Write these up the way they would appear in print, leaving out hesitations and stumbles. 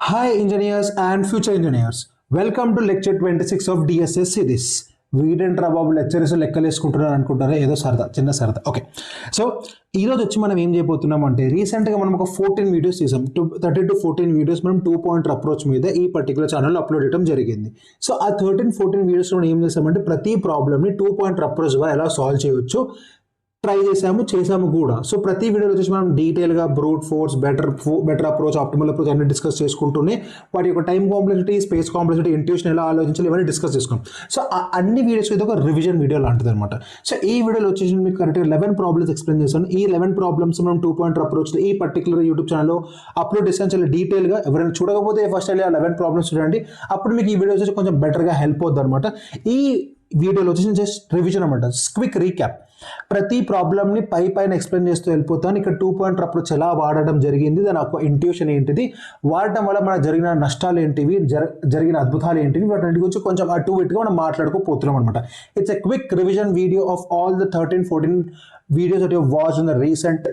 Hi engineers and future engineers. Welcome to lecture 26 of DSS series. వీడేంట్రా బాబు lecturers లెక్కలు వేసుకుంటున్నారు అనుకుంటారా, ఏదో సరదా చిన్న సరదా. ఓకే, సో ఈరోజు వచ్చి మనం ఏం చేయబోతున్నాం అంటే రీసెంట్గా మనం ఒక 14 వీడియోస్ చేసాం. 13 to 14 వీడియోస్ మనం 2 పాయింటర్ అప్రోచ్ మీద ఈ పర్టికులర్ ఛానల్లో అప్లోడ్ చేయడం జరిగింది. సో ఆ 13-14 వీడియోస్లో మనం ఏం చేసామంటే ప్రతి ప్రాబ్లమ్ని 2 పాయింటర్ అప్రోచ్ ద్వారా ఎలా సాల్వ్ చేయవచ్చు ట్రై చేసాము కూడా. సో ప్రతి వీడియోలో వచ్చేసి మనం డీటెయిల్గా brute force, better approach, optimal approach అన్ని డిస్కస్ చేసుకుంటూనే వాటి యొక్క time complexity, space complexity, intuition ఎలా ఆలోచించాలి ఇవన్నీ డిస్కస్ చేసుకున్నాం. సో అన్ని వీడియోస్ ఇది ఒక రివిజన్ వీడియో లాంటిది అనమాట. సో ఈ వీడియోలో వచ్చేసి మీకు కరెక్ట్గా 11 ప్రాబ్లమ్స్ ఎక్స్ప్లెయిన్ చేస్తాను. ఈ 11 ప్రాబ్లమ్స్ మనం 2 పాయింటర్ అప్రోచ్ ఈ పర్టికులర్ యూట్యూబ్ ఛానల్లో అప్లోడ్ చేస్తాను చాలా డీటెయిల్గా. ఎవరైనా చూడకపోతే ఫస్ట్ వెళ్ళి ఆ 11 ప్రాబ్లమ్స్ చూడండి, అప్పుడు మీకు ఈ వీడియో వచ్చేసి కొంచెం బెటర్గా హెల్ప్ అవుతుంది అనమాట. ఈ వీడియోలో వచ్చేసి జస్ట్ రివిజన్ అనమాట, క్విక్ రీక్యాప్. ప్రతి ప్రాబ్లమ్ని పైన ఎక్స్ప్లెయిన్ చేస్తూ వెళ్ళిపోతాను. ఇక్కడ 2 పాయింటర్ అప్రోచ్ ఎలా వాడడం జరిగింది, దాని ఒక ఇంట్యూషన్ ఏంటిది, వాడటం వల్ల మనకు జరిగిన నష్టాలు ఏంటివి, జరిగిన అద్భుతాలు ఏంటివి, వాటి గురించి కొంచెం అటు ఇటుగా మనం మాట్లాడుకోపోతున్నాం అనమాట. It's a quick revision video of all the 13-14 videos that you watch in the recent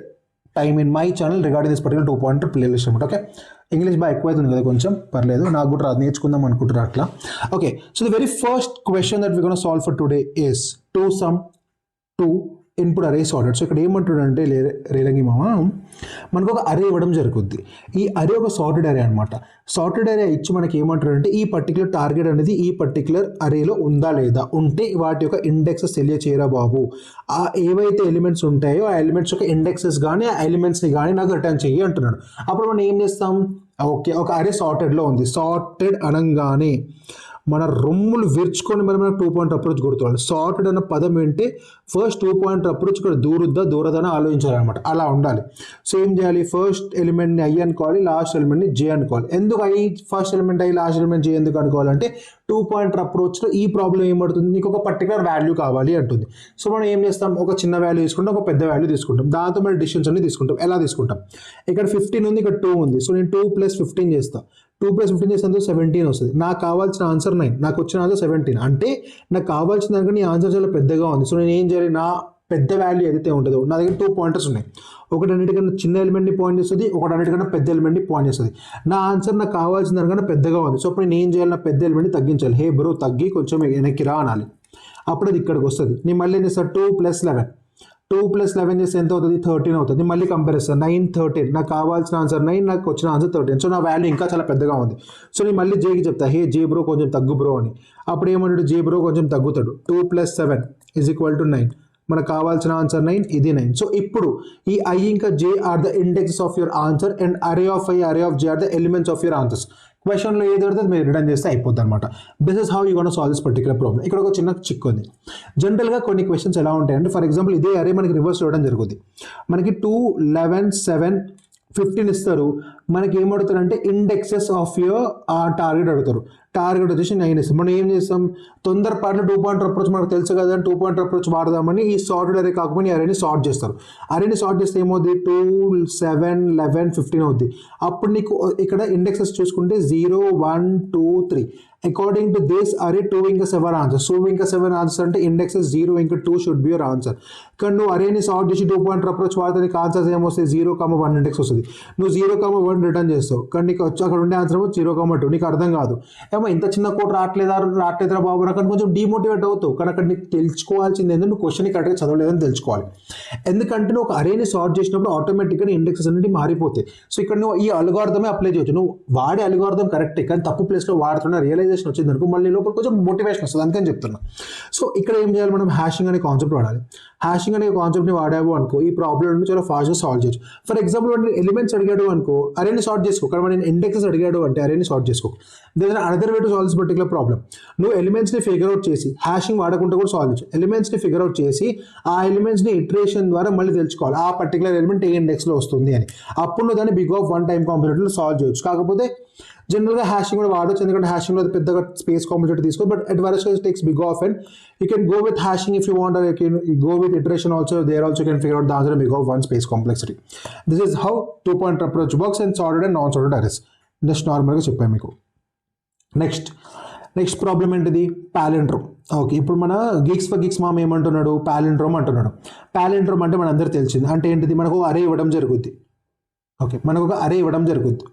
time in my channel regarding this particular 2 pointer playlist అనమాట. ఓకే, ఇంగ్లీష్ బాగా ఎక్కువైతుంది కదా, కొంచెం పర్లేదు, నాకు కూడా రాదు, నేర్చుకుందాం అనుకుంటారు అట్లా. Okay, so the very first question that we gonna solve for today is two input అరే సార్టెడ్. సో ఇక్కడ ఏమంటాడంటే రేలంగి మామ మనకు ఒక అరే ఇవ్వడం జరుగుద్ది. ఈ అరే ఒక సార్టెడ్ అరే అనమాట. సార్టెడ్ అరే ఇచ్చి మనకి ఏమంటాడంటే ఈ పర్టికులర్ టార్గెట్ అనేది ఈ పర్టికులర్ అరేలో ఉందా లేదా, ఉంటే వాటి యొక్క ఇండెక్సెస్ తెలియచేయరా బాబు. ఆ ఏవైతే ఎలిమెంట్స్ ఉంటాయో ఆ ఎలిమెంట్స్ యొక్క ఇండెక్సెస్ కానీ ఆ ఎలిమెంట్స్ని కానీ నాకు రిటర్న్ చెయ్యి అంటున్నాడు. అప్పుడు మనం ఏం చేస్తాం, ఓకే ఒక అరే సార్టెడ్లో ఉంది. సార్టెడ్ అనగానే మన రొమ్ములు విరుచుకొని మరి మనకు 2 పాయింటర్ అప్రోచ్ గుర్తురాలి. సార్టెడ్ అన్న పదం ఏంటి, ఫస్ట్ 2 పాయింటర్ అప్రోచ్ ఇక్కడ దూరదని ఆలోచించాలన్నమాట. అలా ఉండాలి. సో ఏం చేయాలి, ఫస్ట్ ఎలిమెంట్ని ఐ అనుకోవాలి, లాస్ట్ ఎలిమెంట్ని జే అనుకోవాలి. ఎందుకు i first element i last element j ఎందుకు అనుకోవాలంటే 2 పాయింటర్ అప్రోచ్లో ఈ ప్రాబ్లం ఏమవుతుంది, నీకు ఒక పర్టికులర్ వాల్యూ కావాలి అంటుంది. సో మనం ఏం చేస్తాం, ఒక చిన్న వాల్యూ తీసుకుంటాం, ఒక పెద్ద వాల్యూ తీసుకుంటాం, దాంతో మనం డిస్టెన్స్ అన్ని తీసుకుంటాం. ఎలా తీసుకుంటాం, ఇక్కడ 15 ఉంది, ఇక్కడ 2 ఉంది. సో నేను 2 + 15 చేస్తాను. 2 + 15 చేస్తే 17 వస్తుంది. నాకు కావాల్సిన ఆన్సర్ 9, నాకు వచ్చిన ఆన్సర్ 17. అంటే నాకు కావాల్సిన దానికంటే ఈ ఆన్సర్ చాలా పెద్దగా ఉంది. సో నేను ఏం చేయాలి, నా పెద్ద వాల్యూ ఏదైతే ఉంటుందో, నా దగ్గర 2 పాయింటర్స్ ఉన్నాయి. ఒకటి అన్నిటికన్నా చిన్న ఎలిమెంట్ని పాయింట్ చేస్తుంది, ఒకటి అన్నిటికన్నా పెద్ద ఎలిమెంట్ని పాయింట్ చేస్తుంది. నా ఆన్సర్ నాకు కావాల్సిన దానికన్నా పెద్దగా ఉంది. సో అప్పుడు నేను ఏం చేయాలి, నా పెద్ద ఎలిమెంట్ని తగ్గించాలి. హే బ్రో తగ్గి కొంచెం వెనక్కి రా అనాలి. అప్పుడు అది ఇక్కడికి వస్తుంది. నేను మళ్ళీ ఏం చేస్తాను, 2 + 11. 2 + 11 చేస్తే ఎంత అవుతుంది, 13 అవుతుంది. మళ్ళీ కంపేర్ చేస్తాను, 9, 13. నాకు కావాల్సిన ఆన్సర్ 9, నాకు వచ్చిన ఆన్సర్ 13. సో నా వాల్యూ ఇంకా చాలా పెద్దగా ఉంది. సో నేను మళ్ళీ జేకి చెప్తా, హే జే బ్రో కొంచెం తగ్గు బ్రో అని. అప్పుడు ఏమంటాడు, జే బ్రో కొంచెం తగ్గుతాడు. 2 + 7 = 9. మనకు కావాల్సిన ఆన్సర్ 9, ఇది 9. సో ఇప్పుడు ఈ ఐ ఇంకా j are the index of your answer and array of i, array of j are the elements of your answers. క్వశ్చన్లో ఏది పడుతుంది మీరు రిటర్న్ చేస్తే అయిపోద్ది అనమాట. This is how you gonna solve this particular problem. ఇక్కడ ఒక చిన్న చిక్ ఉంది. జనరల్గా కొన్ని క్వశ్చన్స్ ఎలా ఉంటాయంటే, ఫర్ ఎగ్జాంపుల్ ఇదే అరే మనకి రివర్స్ ఇవ్వడం జరుగుతుంది. మనకి 2, 11, 7, 15 ఇస్తారు. మనకి ఏమడుతారంటే ఇండెక్సెస్ ఆఫ్ యువర్ టార్గెట్ అడుగుతారు. టార్గెట్ వచ్చేసి 9 ఇస్తాం. మనం ఏం చేస్తాం, తొందరపాటులో 2 పాయింటర్ అప్రోచ్ మనకు తెలుసు కదా, 2 పాయింటర్ అప్రోచ్ వాడదామని ఈ సార్టెడ్ అరే కాకపోతే అరేని సార్ట్ చేస్తారు. అరేని సార్ట్ చేస్తే ఏమవుతుంది, 2, 7, 11, 15 అవుద్ది. అప్పుడు నీకు ఇక్కడ ఇండెక్సెస్ చూసుకుంటే 0, 1, 2, 3. అకార్డింగ్ టు దిస్ అరే 2 ఇంకా 7 ఆన్సర్. 2 ఇంకా 7 ఆన్సర్ అంటే ఇండెక్సెస్ 0 ఇంకా 2 షుడ్ బి యువర్ ఆన్సర్. కానీ నువ్వు అరేని సార్ట్ చేసి 2 పాయింటర్ అప్రోచ్ వాడితే నీకు ఆన్సర్స్ ఏమొస్తాయి, 0, 1 ఇండెక్స్ వస్తుంది. నువ్వు 0, 1 రిటర్న్ చేస్తావు, కానీ నీకు వచ్చి అక్కడ ఉండే ఆన్సర్ 0, 2. నీకు అర్థం కాదు, ఏమో ఇంత చిన్న కోడ్ రావట్లేదా బాబు నాకు కొంచెం డిమోటివేట్ అవుతావు. కానీ అక్కడ నీకు తెలుసుకోవాల్సింది ఏంటంటే నువ్వు క్వశ్చన్ కరెక్ట్గా చదవలేదని తెలుసుకోవాలి. ఎందుకంటే నువ్వు ఒక అరేని సార్ట్ చేసినప్పుడు ఆటోమేటిక్గా ఇండెక్సెస్ అనేవి మారిపోతాయి. సో ఇక్కడ నువ్వు ఈ అల్గోరిథమే అప్లై చేయొచ్చు. నువ్వు వాడే అల్గోరిథం కరెక్టే, కానీ తప్పు ప్లేస్లో వాడుతున్న రియలైజేషన్ వచ్చింది అనుకో, మళ్ళీ లోపల కొంచెం మోటివేషన్ వస్తుంది, అందుకని చెప్తున్నా. సో ఇక్కడ ఏం చేయాలి, మనం హ్యాషింగ్ అనే కాన్సెప్ట్ వాడాలి. హ్యాషింగ్ అనే కాన్సెప్ట్ని వాడావు అనుకో, ఈ ప్రాబ్లమ్ చాలా ఫాస్ట్గా సాల్వ్ చేయొచ్చు. ఫర్ ఎగ్జాంపుల్ వాడిని ఎలిమెంట్స్ అడిగాడు అనుకో, అరేని సార్ట్ చేసుకో. కానీ వాడిని ఇండెక్సెస్ అడిగాడు అంటే అరేని సార్ట్ చేసుకో. There another way to solve this particular problem. నువ్వు ఎలిమెంట్స్ని ఫిగర్ అవుట్ చేసి హ్యాషింగ్ వాడకుండా కూడా సాల్వ్ చేయొచ్చు. ఎలిమెంట్స్ని ఫిగర్ అవుట్ చేసి ఆ ఎలిమెంట్స్ని ఇటరేషన్ ద్వారా మళ్ళీ తెలుసుకోవాలి ఆ పర్టికులర్ ఎలిమెంట్ ఏ ఇండెక్స్లో వస్తుంది అని. అప్పుడు నువ్వు దాన్ని బిగ్ ఆఫ్ 1 టైం కాంప్లికేటర్లో సాల్వ్ చేయొచ్చు. కాకపోతే జనరల్గా హ్యాషింగ్ కూడా వాడచ్చు, ఎందుకంటే హ్యాషింగ్లో అది పెద్దగా స్పేస్ కాంప్లికేటర్ తీసుకో. But at worst takes big of and you can go with hashing if you want, or you can go with iteration also. There also can figure out the answer big of 1 space complexity. This is how 2 pointer approach works and sorted and non sorted arrays. Just నార్మల్గా చెప్పాను మీకు. Next problem ఏంటిది, palindrome. Okay, ఇప్పుడు మన Geeks మామ్ ఏమంటున్నాడు, palindrome అంటున్నాడు. Palindrome అంటే మన అందరూ తెలిసింది అంటే ఏంటిది, మనకు అరే ఇవ్వడం జరుగుద్ది. ఓకే, మనకు ఒక అరే ఇవ్వడం జరుగుద్ది,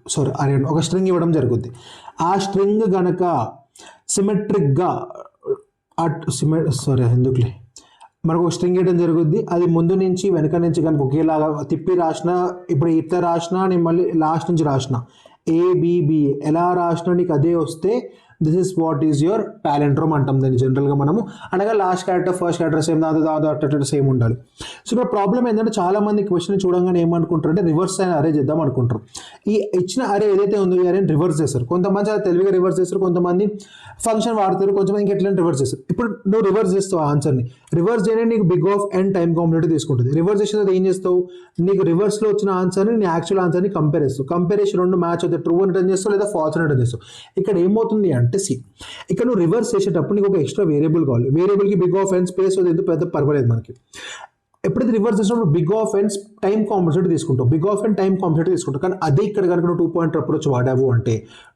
ఒక స్ట్రింగ్ ఇవ్వడం జరుగుద్ది. ఆ స్ట్రింగ్ గనక సిమెట్రిక్గా ఎందుకులే, మనకు ఒక స్ట్రింగ్ ఇవ్వడం జరుగుద్ది. అది ముందు నుంచి వెనక నుంచి కనుక ఒకేలాగా తిప్పి రాసిన, ఇప్పుడు ఇట్లా రాసిన, నేను మళ్ళీ లాస్ట్ నుంచి రాసిన ఏబిబి ఎలా రాసిన నీకు అదే వస్తే this is what is your palindrome అంటాం దాన్ని జనరల్గా మనము. అనగా last character first character same, దాదాపు సేమ్ ఉండాలి. సో ఇక్కడ ప్రాబ్లం ఏంటంటే చాలా మంది క్వశ్చన్ చూడంగానే ఏమనుకుంటారు అంటే రివర్స్ అయిన అరే చేద్దాం అనుకుంటారు. ఈ ఇచ్చిన అరే ఏదైతే ఉందో ఈ అరేని రివర్స్ చేస్తారు. కొంతమంది చాలా తెలివిగా రివర్స్ చేస్తారు, కొంతమంది ఫంక్షన్ వాడతారు, కొంతమంది ఎట్లా రివర్స్ చేస్తారు. ఇప్పుడు నువ్వు రివర్స్ చేస్తావు ఆన్సర్ని, రివర్స్ చేయడానికి నీకు బిగ్ ఆఫ్ ఎన్ టైం కాంప్లెక్ట్ తీసుకుంటుంది. రివర్స్ చేసిన తర్వాత ఏం చేస్తావు, నీకు రివర్స్లో వచ్చిన ఆన్సర్ని నీ యాక్చువల్ ఆన్సర్ని కంపేర్ చేస్తావు. కంపేరేషన్ రెండు మ్యాచ్ అయితే ట్రూ అని రిటర్న్ చేస్తావు లేదా ఫాల్స్ అని రిటర్న్ చేస్తావు. ఇక్కడ ఏమవుతుంది అంటే ఇక్కడ నువ్వు రివర్స్ చేసేటప్పుడు నీకు ఒక ఎక్స్ట్రా వేరియబుల్ కావాలి. వేరియబుల్కి బిగ్ ఆఫ్ ఎన్ స్పేస్ ఎందుకు పెద్ద పర్వాలేదు మనకి. ఎప్పుడైతే రివర్స్ చేసినప్పుడు big of N time complexity తీసుకుంటావు, big of N time complexity తీసుకుంటావు. కానీ అదే ఇక్కడ కనుక నువ్వు 2 పాయింట్ అప్రోచ్ వాడావు అంటే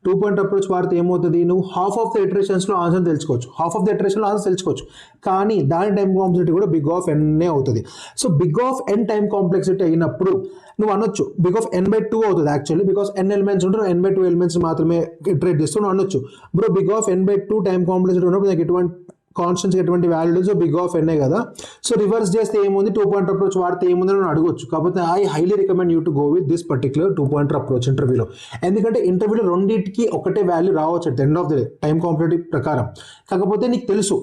2 పాయింట్ అప్రోచ్ వాడితే ఏమవుతుంది, నువ్వు హాఫ్ ఆఫ్ ద ఇటరేషన్స్లో ఆన్సర్ తెలుసుకోవచ్చు, కానీ దాని టైం కాంప్లెక్సిటీ కూడా బిగ్ ఆఫ్ ఎన్నే అవుతుంది. So big of N time complexity అయినప్పుడు నువ్వు అనొచ్చు బిగ్ ఆఫ్ n/2 అవుతుంది యాక్చువల్లీ, బికాస్ n ఎలిమెంట్స్ ఉంటారు, n/2 ఎలిమెంట్స్ మాత్రమే ఇటరేట్ చేస్తూ నువ్వు అనొచ్చు bro big of n/2 time complexity ఉన్నప్పుడు నాకు ఎటువంటి కాన్స్టెంట్స్ ఎటువంటి వాల్యూ, సో బిగ్ ఆఫ్ ఎన్ఏ కదా. సో రివర్స్ చేస్తే ఏముంది, 2 పాయింట్ అప్రోచ్ వాడితే ఏముంది అని అడగొచ్చు. కాకపోతే I highly recommend you to go with this particular 2 point approach ఇంటర్వ్యూలో. ఎందుకంటే ఇంటర్వ్యూలో రెండింటికి ఒకటే వాల్యూ రావచ్చు at the end of the day time complexity ప్రకారం. కాకపోతే నీకు తెలుసు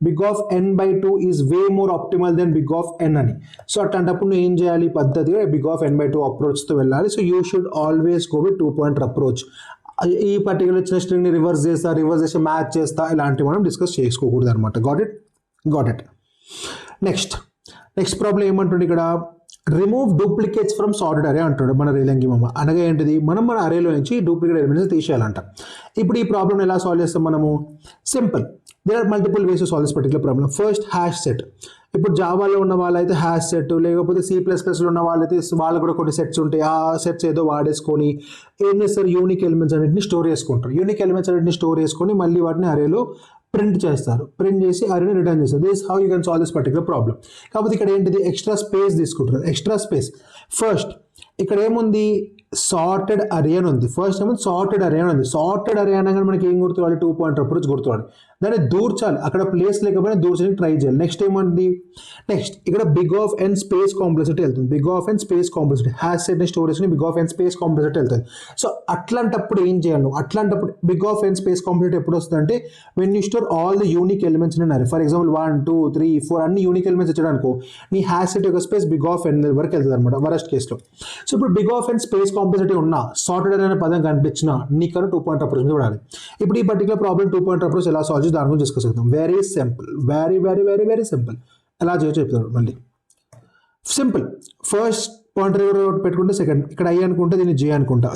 big of n/2 is way more optimal than big of n అని. సో అట్లాంటప్పుడు నువ్వు ఏం చేయాలి, పద్ధతిగా బిగ్ ఆఫ్ n/2 అప్రోచ్తో వెళ్ళాలి. So you should always go with 2 point approach. ఈ పర్టికులర్ ఇచ్చిన స్ట్రింగ్ని రివర్స్ చేసి మ్యాచ్ చేస్తా ఇలాంటివి మనం డిస్కస్ చేసుకోకూడదు అనమాట. Got it. నెక్స్ట్ ప్రాబ్లం ఏమంటుండే ఇక్కడ, రిమూవ్ డూప్లికేట్స్ ఫ్రమ్ సార్టెడ్ అరే అంటాడు మన రేలంగి మామ. అనగా ఏంటిది, మన అరేలో నుంచి డూప్లికేట్ ఎలిమెంట్స్ తీసేయాలంట. ఇప్పుడు ఈ ప్రాబ్లమ్ ఎలా సాల్వ్ చేస్తాం మనము, simple. There are multiple ways to solve this particular problem. First hash set. ఇప్పుడు జావాలో ఉన్న వాళ్ళైతే హ్యాష్ సెట్, లేకపోతే C++లో ఉన్న వాళ్ళైతే వాళ్ళకు కూడా కొన్ని సెట్స్ ఉంటాయి. ఆ సెట్స్ ఏదో వాడేసుకొని ఏం చేస్తారు, యూనిక్ ఎలిమెంట్స్ అన్నింటిని స్టోర్ చేసుకొని మళ్ళీ వాటిని అరేలో ప్రింట్ చేస్తారు. ప్రింట్ చేసి అరేని రిటర్న్ చేస్తారు. This how you can solve this particular problem. కాకపోతే ఇక్కడ ఏంటిది, ఎక్స్ట్రా స్పేస్ తీసుకుంటున్నారు. ఎక్స్ట్రా స్పేస్ ఫస్ట్ ఇక్కడ ఏముంది, సార్టెడ్ అరే అని ఉంది. ఫస్ట్ ఏమో సార్టెడ్ అరే అని ఉంది. సార్టెడ్ అరే అనగానే మనకి ఏం గుర్తురాలి, 2 పాయింట్ అప్రోచ్ గుర్తురాలి. దాన్ని దూర్చాలి, అక్కడ ప్లేస్ లేకపోయినా దూర్చడానికి ట్రై చేయాలి. నెక్స్ట్ ఏమంది, ఇక్కడ big of N space complexity వెళ్తుంది. Big of N space complexity hash సెట్ని స్టోర్ చేసుకుని big of N space complexity వెళ్తుంది. సో అట్లాంటప్పుడు ఏం చేయాలి, అట్లాంటప్పుడు big of N space complexity ఎప్పుడు వస్తుంది అంటే when you store all the unique elements in array. For example 1 2 3 4 అన్ని యూనిక్ ఎలిమెంట్స్ ఇచ్చాడు అనుకో, నీ హ్యాష్ సెట్ యొక్క స్పేస్ బిగ్ ఆఫ్ ఎన్ వరకు వెళ్తుంది అనమాట వరస్ట్ కేసులో. సో ఇప్పుడు big of N space complexity ఉన్నా, సార్టెడ్ అనే పదం కనిపించినా నీకు 2 పాయింట్ అప్రోచ్ మీద వాడాలి. ఇప్పుడు ఈ పర్టికులర్ ప్రాబ్లం 2 పాయింట్ అప్రోచ్ ఎలా సాల్వ్ చేసి దాని గురించి డిస్కస్ చేద్దాం. Very simple, very simple. ఎలా చేయొచ్చు చెప్తాడు మళ్ళీ. సింపుల్, ఫస్ట్ పాయింటర్ పెట్టుకుంటే సెకండ్, ఇక్కడ ఐ అనుకుంటే దీన్ని జే అనుకుంటా.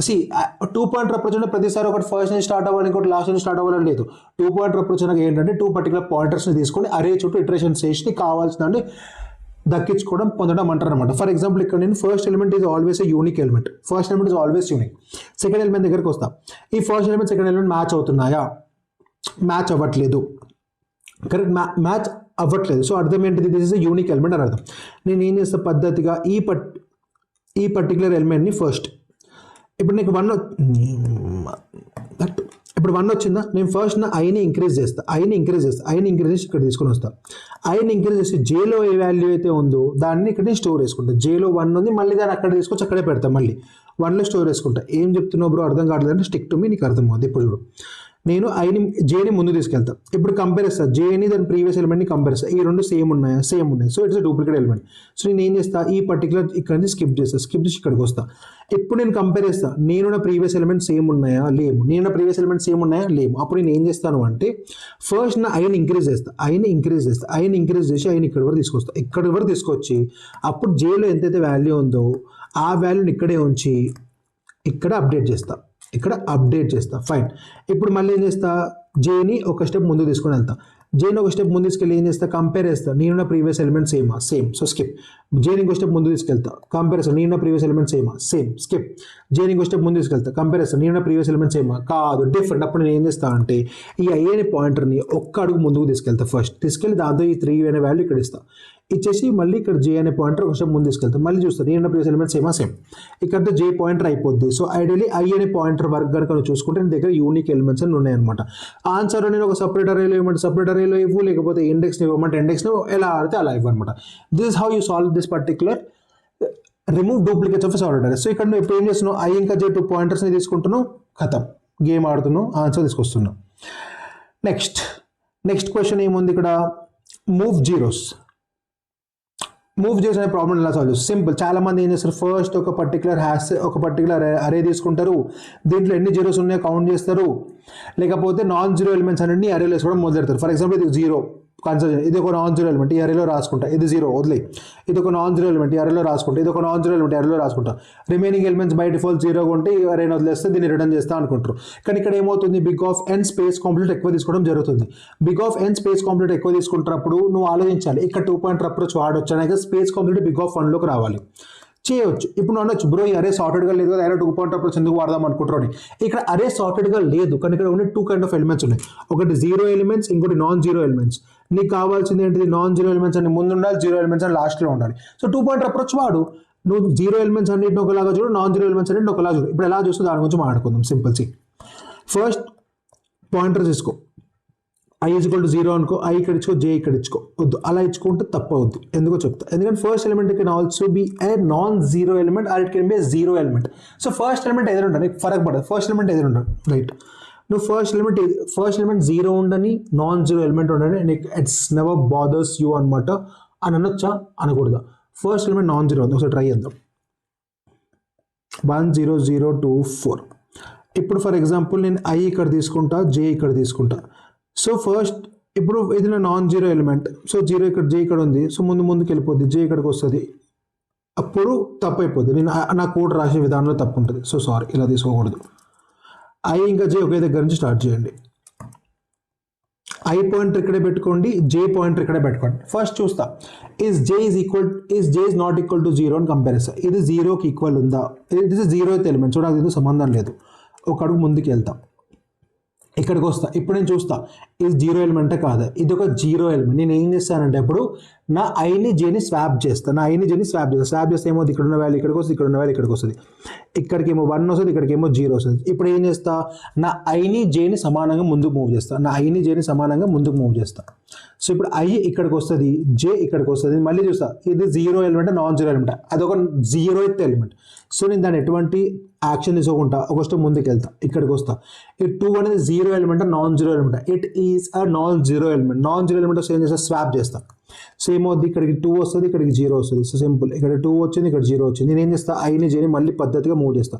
2 పాయింటర్ అప్రోచ్ అంటే ప్రతిసారి ఒకటి ఫస్ట్ నుంచి స్టార్ట్ అవ్వాలి, ఇంకోటి లాస్ట్ నుంచి స్టార్ట్ అవ్వాలని లేదు. 2 పాయింటర్ అప్రోచ్ అనగా ఏంటంటే 2 పర్టికులర్ పాయింటర్స్ని తీసుకొని అరే చుట్టూ ఇటరేషన్ చేసి కావాల్సిన దక్కించుకోవడం పొందడం అంటారు అనమాట. ఫర్ ఎగ్జాంపుల్ ఇక్కడ నేను first element is always a unique element. First element is always unique. Second element దగ్గరికి వస్తా, ఈ first element second element match అవుతున్నాయా, మ్యాచ్ అవ్వట్లేదు, కరెక్ట్, మ్యాచ్ అవ్వట్లేదు. సో అర్థం ఏంటిది, this is a unique element అని అర్థం. నేను ఏం చేస్తా, పద్ధతిగా ఈ పర్టికులర్ ఎలిమెంట్ని ఫస్ట్, ఇప్పుడు నీకు 1 వచ్చిందా, నేను ఫస్ట్ నా ఐని ఇంక్రీజ్ చేస్తా, ఐని ఇంక్రీజ్ చేసి ఇక్కడ తీసుకొని వస్తా. ఐని ఇంక్రీజ్ చేసి జేలో ఏ వాల్యూ అయితే ఉందో దాన్ని ఇక్కడ నేను స్టోర్ చేసుకుంటా. జేలో 1 ఉంది, మళ్ళీ దాన్ని అక్కడ తీసుకొచ్చి అక్కడే పెడతా, మళ్ళీ 1లో స్టోర్ చేసుకుంటా. ఏం చెప్తున్నావు బ్రో అర్థం కావట్లేదు అంటే స్టిక్ టు మీ, నీకు అర్థం అవుతుంది. ఇప్పుడు చూడు, నేను జేని ముందు తీసుకెళ్తా. ఇప్పుడు కంపేర్ చేస్తా, జేని దాని ప్రీవియస్ ఎలిమెంట్ని కంపేర్ చేస్తా. ఈ రెండు సేమ్ ఉన్నాయి. So it's duplicate element. So నేను ఏం చేస్తా, ఈ పర్టికులర్ ఇక్కడ నుంచి స్కిప్ చేసి ఇక్కడికి వస్తా. ఇప్పుడు నేను కంపేర్ చేస్తా, నేను నా ప్రీవియస్ ఎలిమెంట్ సేమ్ ఉన్నాయా లేవు, అప్పుడు నేను ఏం చేస్తాను అంటే ఫస్ట్ నా ఐని ఇంక్రీజ్ చేస్తా, ఐని ఇంక్రీజ్ చేసి ఐని ఇక్కడి వరకు తీసుకొచ్చి అప్పుడు జేలో ఎంతైతే వాల్యూ ఉందో ఆ వాల్యూని ఇక్కడే ఉంచి ఇక్కడ అప్డేట్ చేస్తా. ఫైన్. ఇప్పుడు మళ్ళీ ఏం చేస్తా, జేని ఒక స్టెప్ ముందు తీసుకొని వెళ్తా. జేని ఒక స్టెప్ ముందు తీసుకెళ్ళి ఏం చేస్తా, కంపేర్ చేస్తా, నేను నా previous element same, so skip. జేని ఇంకో స్టెప్ ముందు తీసుకెళ్తా, కంపేర్ చేస్తా, నేను నా ప్రీవియస్ ఎలిమెంట్ సేమ్, స్కిప్. జేని ఇంకో స్టెప్ ముందు తీసుకెళ్తా, కంపేర్ చేస్తా, నేను నా ప్రీవియస్ ఎలిమెంట్ కాదు, డిఫరెంట్. అప్పుడు నేను ఏం చేస్తా అంటే ఈ ఐ అనే పాయింటర్ని ఒక్క అడుగు ముందుకు తీసుకెళ్తా. ఫస్ట్ తీసుకెళ్ళి దాంతో ఈ 3 అనే వాల్యూ ఇక్కడ ఇస్తా. ఇచ్చేసి మళ్ళీ ఇక్కడ జే అనే పాయింటర్ ఒక స్టెప్ ముందు తీసుకెళ్తాం. మళ్ళీ చూస్తాను ఈ అండ్ ప్రీవియస్ ఎలిమెంట్స్ సేమ్ ఇక్కడతో జే పాయింటర్ అయిపోద్ది. సో ఐడియలీ ఐ అనే పాయింటర్ వరకు కనుక నువ్వు చూసుకుంటే నీ దగ్గర యూనిక్ ఎలిమెంట్స్ అని ఉన్నాయన్నమాట. ఆన్సర్ నేను ఒక సపరేట్ అరేలో ఇవ్వమంటే సపరేట్ అరేలో ఇవ్వు, లేకపోతే ఇండెక్స్ని ఇవ్వమంటే ఇండెక్స్ని ఎలా ఆడితే అలా ఇవ్వనమాట. This is how you solve this particular remove duplicates of sorted array. So ఇక్కడ నువ్వు ఇప్పుడు ఏం చేస్తున్నావు, ఐ ఇంకా జే 2 పాయింటర్స్ని తీసుకుంటున్నావు, ఖతం గేమ్ ఆడుతున్నావు, ఆన్సర్ తీసుకొస్తున్నావు. నెక్స్ట్ క్వశ్చన్ ఏముంది ఇక్కడ, మూవ్ జీరోస్ అనే ప్రాబ్లం ఎలా సాల్వ్ చేస్తారు? సింపుల్. చాలా మంది ఏం చేస్తారు, ఫస్ట్ ఒక పర్టికులర్ అరే తీసుకుంటారు, దీంట్లో ఎన్ని జీరోస్ ఉన్నాయో కౌంట్ చేస్తారు, లేకపోతే నాన్ జీరో ఎలిమెంట్స్ అన్నింటినీ అరేలో వేసుకోవడం మొదలెడతారు. ఫర్ ఎగ్జాంపుల్ ఇది 0 కన్సిడర్, ఇది ఒక నాన్ జీరో ఎలిమెంట్ ఈ అరేలో రాసుకుంటా, ఇది 0 వదిలే, ఇది ఒక నాన్ జీరో ఎలిమెంట్ ఈ అరేలో రాసుకుంటా, ఇది ఒక నాన్ జీరో ఎలిమెంట్ అరేలో రాసుకుంటా, రిమైనింగ్ ఎలిమెంట్స్ బై డిఫాల్ట్ 0 ఉంటే ఈ అరేని వదిలేస్తే దీన్ని రిటర్న్ చేస్తా అనుకుంటారు. కానీ ఇక్కడ ఏమవుతుంది, big of N space complete ఎక్కువ తీసుకోవడం జరుగుతుంది. Big of N space complete ఎక్కువ తీసుకుంటున్నప్పుడు నువ్వు ఆలోచించాలి, ఇక్కడ 2 పాయింటర్ అప్రోచ్ వాడొచ్చు అనేది స్పేస్ కాంప్లీట్ బిగ్ ఆఫ్ 1లోకి రావాలి, చేయొచ్చు. ఇప్పుడు అనొచ్చు, బ్రో ఈ అరే సార్టెడ్గా లేదు కదా, అరే 2 పాయింటర్ అప్రోచ్ ఎందుకు వాడదాం అనుకుంటారు. ఇక్కడ అరే సార్టెడ్గా లేదు, కానీ ఇక్కడ ఉన్న 2 కైండ్ ఆఫ్ ఎలిమెంట్స్ ఉన్నాయి, ఒకటి జీరో ఎలిమెంట్స్, ఇంకోటి నాన్ జీరో ఎలిమెంట్స్. నీకు కావాల్సింది ఏంటిది, నాన్ జీరో ఎలిమెంట్స్ అన్ని ముందు ఉండాలి, జీరో ఎలిమెంట్స్ అని లాస్ట్లో ఉండాలి. సో 2 పాయింటర్ అప్రోచ్ వాడు, నువ్వు జీరో ఎలిమెంట్స్ అన్నింటిని ఒకలాగా చూడు, నాన్ జీరో ఎలిమెంట్స్ అన్నింటిని ఒకలాగా చూడు. ఇప్పుడు ఎలా చూస్తే దాని గురించి మాట్లాడుకుందాం. సింపుల్ సి, ఫస్ట్ పాయింటర్ తీసుకో, ఐ ఈజ్ ఈక్వల్ టు 0 అనుకో, ఐ ఇక్కడ ఇచ్చుకో, జే ఇక్కడ ఇచ్చుకో, వద్దు అలా ఇచ్చుకుంటే తప్పవద్దు. ఎందుకో చెప్తా, ఎందుకంటే first element can also be a non zero element or it can be a zero element. So first element ఎదురు ఉంటుంది, ఫరక్ పడదు, ఫస్ట్ ఎలిమెంట్ ఎదురు ఉంటుంది, రైట్. నువ్వు ఫస్ట్ ఎలిమెంట్ 0 ఉండని, నాన్ జీరో ఎలిమెంట్ ఉండని, నీకు ఇట్స్ నెవర్ బాదర్స్ యూ అనమాట. అని అనొచ్చా, అనకూడదా? ఫస్ట్ ఎలిమెంట్ నాన్ జీరో ఉంది, ఒకసారి ట్రై చేద్దాం. 1 0 0 2 4. ఇప్పుడు ఫర్ ఎగ్జాంపుల్ నేను ఐ ఇక్కడ తీసుకుంటా, జే ఇక్కడ తీసుకుంటా. సో ఫస్ట్ ఇప్పుడు ఇది నా నాన్ జీరో ఎలిమెంట్, సో 0 ఇక్కడ, జే ఇక్కడ ఉంది, సో ముందుకు వెళ్ళిపోద్ది, జే ఇక్కడికి వస్తుంది, అప్పుడు తప్పు అయిపోద్ది. నేను నా కోడ్ రాసే విధానంలో తప్పు ఉంటుంది. సో సారీ, ఇలా తీసుకోకూడదు. ఐ ఇంకా జే ఒకే దగ్గర నుంచి స్టార్ట్ చేయండి. ఐ పాయింటర్ ఇక్కడే పెట్టుకోండి, జే పాయింటర్ ఇక్కడే పెట్టుకోండి. ఫస్ట్ చూస్తా, is J is not equal to 0 అని కంపారిజన్. ఇది 0కి ఈక్వల్ ఉందా, ఇది 0th ఎలిమెంట్, సో నాకు దీనికి సంబంధం లేదు. ఒక అడుగు ముందుకు వెళ్తాం, ఇక్కడికి వస్తా. ఇప్పుడు నేను చూస్తా ఇది జీరో ఎలిమెంటే కాదా, ఇది ఒక జీరో ఎలిమెంట్. నేను ఏం చేస్తానంటే ఇప్పుడు నా ఐని జేని స్వాప్ చేస్తాను, స్వాప్ చేస్తే ఏమో ఇక్కడ ఉన్న వాల్యూ ఇక్కడికి వస్తుంది, ఇక్కడ ఉన్న వాల్యూ ఇక్కడికి వస్తుంది, ఇక్కడికేమో 1 వస్తుంది, ఇక్కడికేమో 0 వస్తుంది. ఇప్పుడు ఏం చేస్తా, నా ఐని జేని సమానంగా ముందుకు మూవ్ చేస్తా, సో ఇప్పుడు ఐ ఇక్కడికి వస్తుంది, జే ఇక్కడికి వస్తుంది. మళ్ళీ చూస్తా, ఇది zero element, non zero element, అదొక 0th ఎలిమెంట్. సో నేను దాన్ని ఎటువంటి యాక్షన్ తీసుకోకుండా ఒక స్టెప్ ముందుకు వెళ్తా, ఇక్కడికి వస్తా. ఈ 2 అనేది zero element, non zero element, it is a non zero element. Non zero element ఏం చేస్తా, స్వాప్ చేస్తా. సో ఏమవుద్ది, ఇక్కడికి 2 వస్తుంది, ఇక్కడికి 0 వస్తుంది. సో సింపుల్, ఇక్కడ 2 వచ్చింది, ఇక్కడ 0 వచ్చింది. నేను ఏం చేస్తా, ఐని జేని మళ్ళీ పద్ధతిగా మూవ్ చేస్తా.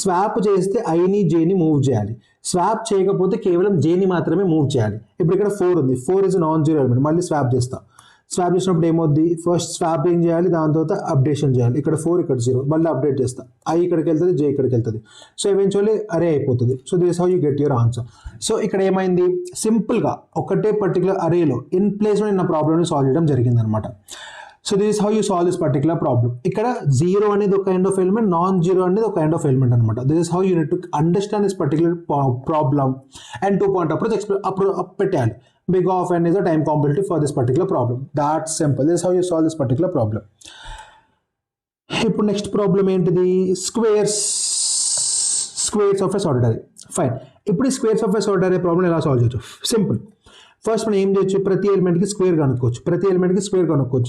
స్వాప్ చేస్తే ఐని జేని మూవ్ చేయాలి, స్వాప్ చేయకపోతే కేవలం జేని మాత్రమే మూవ్ చేయాలి. ఇప్పుడు ఇక్కడ 4 ఉంది, 4 ఇస్ నాన్ జీరో ఎలిమెంట్, మళ్ళీ స్వాప్ చేస్తా. స్వాప్ చేసినప్పుడు ఏమవుద్ది, ఫస్ట్ స్వాపింగ్ చేయాలి, దాని తర్వాత అప్డేషన్ చేయాలి. ఇక్కడ 4, ఇక్కడ 0, మళ్ళీ అప్డేట్ చేస్తా. ఐ ఇక్కడికి వెళ్తుంది, జే ఇక్కడికి వెళ్తుంది. సో ఎవెన్చువల్లీ అరే అయిపోతుంది. So this how you get your answer. So ఇక్కడ ఏమైంది, సింపుల్గా ఒకటే పర్టికులర్ అరేలో ఇన్ ప్లేస్లో నేను నా ప్రాబ్లమ్ని సాల్వ్ చేయడం జరిగింది అనమాట. So this is how you solve this particular problem. ఇక్కడ 0 అనేది ఒక kind of element, non zero అనేది ఒక కైండ్ ఆఫ్ ఎలిమెంట్ అనమాట. This is how you need to understand this particular problem and 2 point approach పెట్టాలి. Big of n is a time complexity for this particular problem. That's simple. This is how you solve this particular problem. ఇప్పుడు next problem ఏంటిది, squares of a sorted అరే. Fine. ఇప్పుడు ఈ squares of a sorted అరే problem ఎలా solve చేయొచ్చు, simple. First మనం ఏం చేయొచ్చు, ప్రతి ఎలిమెంట్కి స్క్వేర్ కనుక్కోవచ్చు.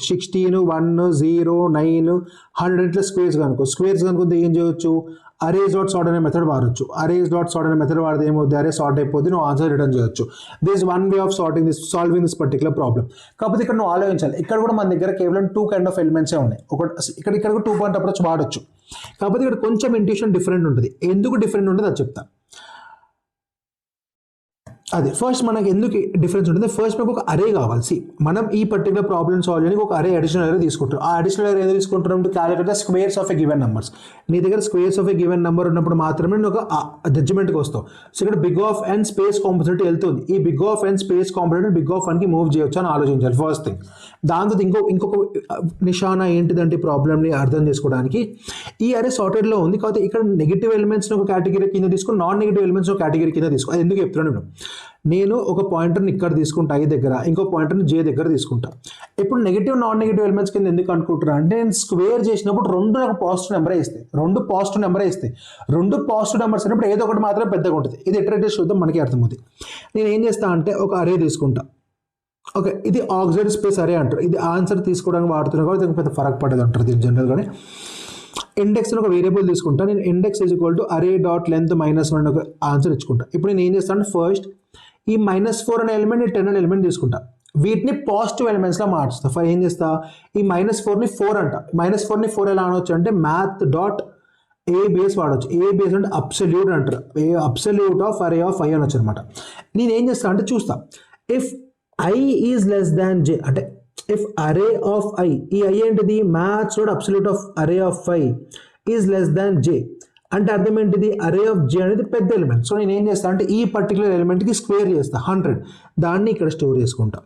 16, 1, 0, 9, 100 ఇట్లా స్క్వేర్స్ కనుక్కుంటే ఏం చేయొచ్చు, అరేస్ డాట్ సార్ట్ అనే మెథడ్ వాడచ్చు. అరేస్ డాట్ సార్ట్ అనే మెథడ్ వాడితే ఏమవుతుంది, అరే సార్ట్ అయిపోతుంది, నువ్వు ఆన్సర్ రిటర్న్ చేయొచ్చు. This one way of solving this particular problem. కాకపోతే ఇక్కడ నువ్వు ఆలోచించాలి, ఇక్కడ కూడా మన దగ్గర కేవలం 2 కైండ్ ఆఫ్ ఎలిమెంట్సే ఉన్నాయి. ఇక్కడ కూడా 2 పాయింట్ అప్రోచ్ వాడచ్చు. కాకపోతే ఇక్కడ కొంచెం ఇంట్యూషన్ డిఫరెంట్ ఉంటుంది. ఎందుకు డిఫరెంట్ ఉంటుంది అది చెప్తా. అదే ఫస్ట్ మనకి ఎందుకు డిఫరెన్స్ ఉంటుంది, ఫస్ట్ మనకు ఒక అరే కావాలి. మనం ఈ పర్టికులర్ ప్రాబ్లమ్ సాల్వ్ చేయడానికి ఒక అడిషనల్ అరే తీసుకుంటాం. ఆ అడిషనల్ అరే ఏదో తీసుకుంటాం to calculate the squares of a given numbers. నీ దగ్గర squares of a given number ఉన్నప్పుడు మాత్రమే నువ్వు ఒక జడ్జిమెంట్కి వస్తావు. సో ఇక్కడ big of N space composite వెళ్తుంది. ఈ big of N space composite big of ఎన్కి మూవ్ చేయొచ్చు అని ఆలోచించాలి ఫస్ట్ థింగ్. దాంతో ఇంకొక నిషానా ఏంటిదంటే ప్రాబ్లమ్ని అర్థం చేసుకోవడానికి, ఈ అరే సార్టెడ్లో ఉంది. కాకపోతే ఇక్కడ నెగిటివ్ ఎలిమెంట్స్ని ఒక కేటగిరీ కింద తీసుకుని, నాన్ నెగిటివ్ ఎలిమెంట్స్ ఒక కేటగిరీ కింద తీసుకో. అది ఎందుకు చెప్తున్నాను నేను, నేను ఒక పాయింటర్ని ఇక్కడ తీసుకుంటా ఐ దగ్గర, ఇంకో పాయింటర్ని జే దగ్గర తీసుకుంటా. ఇప్పుడు నెగిటివ్ నాన్ నెగిటివ్ ఎలిమెంట్స్ కింద ఎందుకు అనుకుంటున్నా అంటే నేను స్క్వేర్ చేసినప్పుడు రెండు నాకు పాజిటివ్ నెంబరే ఇస్తాయి, రెండు పాజిటివ్ నెంబరే ఇస్తాయి. రెండు పాజిటివ్ నెంబర్స్ అయినప్పుడు ఏదో ఒకటి మాత్రమే పెద్దగా ఉంటుంది. ఇది ఎట్లా చూద్దాం, మనకి అర్థమవుతుంది. నేను ఏం చేస్తా అంటే ఒక అరే తీసుకుంటా. ఓకే, ఇది ఆక్సిడెంట్ స్పేస్ అరే అంటారు. ఇది ఆన్సర్ తీసుకోవడానికి వాడుతున్నా కాబట్టి దీనికి పెద్ద ఫరక్ పడేది అంటారు దీని జనరల్గానే. ఇండెక్స్ ఒక వేరియబుల్ తీసుకుంటా. నేను ఇండెక్స్ ఈజ్ ఈక్వల్ టు అరే డాట్ లెంత్ -1 ఒక ఆన్సర్ ఇచ్చుకుంటా. ఇప్పుడు నేను ఏం చేస్తాను, ఫస్ట్ ఈ -4 అనే ఎలిమెంట్, ఈ 10 అనే ఎలిమెంట్ తీసుకుంటా. వీటిని పాజిటివ్ ఎలిమెంట్స్గా మార్చుతా. ఫర్ ఏం చేస్తా, ఈ -4ని 4 అంట. -4ని 4 ఎలా అనవచ్చు అంటే మ్యాథ్ డాట్ ఏబిఎస్ వాడవచ్చు. ఏబిఎస్ అంటే అబ్సల్యూట్ అంటారు. Absolute of array of i అనొచ్చు అనమాట. నేను ఏం చేస్తా అంటే చూస్తా, if i is less than j అంటే ఇఫ్ అరే ఆఫ్ ఐ, ఈ ఐ ఏంటిది maths dot absolute of array of i is less than j అంటే అర్థం ఏంటిది, అరే ఆఫ్ జే అనేది పెద్ద ఎలిమెంట్. సో నేను ఏం చేస్తాను అంటే ఈ పర్టికులర్ ఎలిమెంట్కి స్క్వేర్ చేస్తా 100, దాన్ని ఇక్కడ స్టోర్ చేసుకుంటా.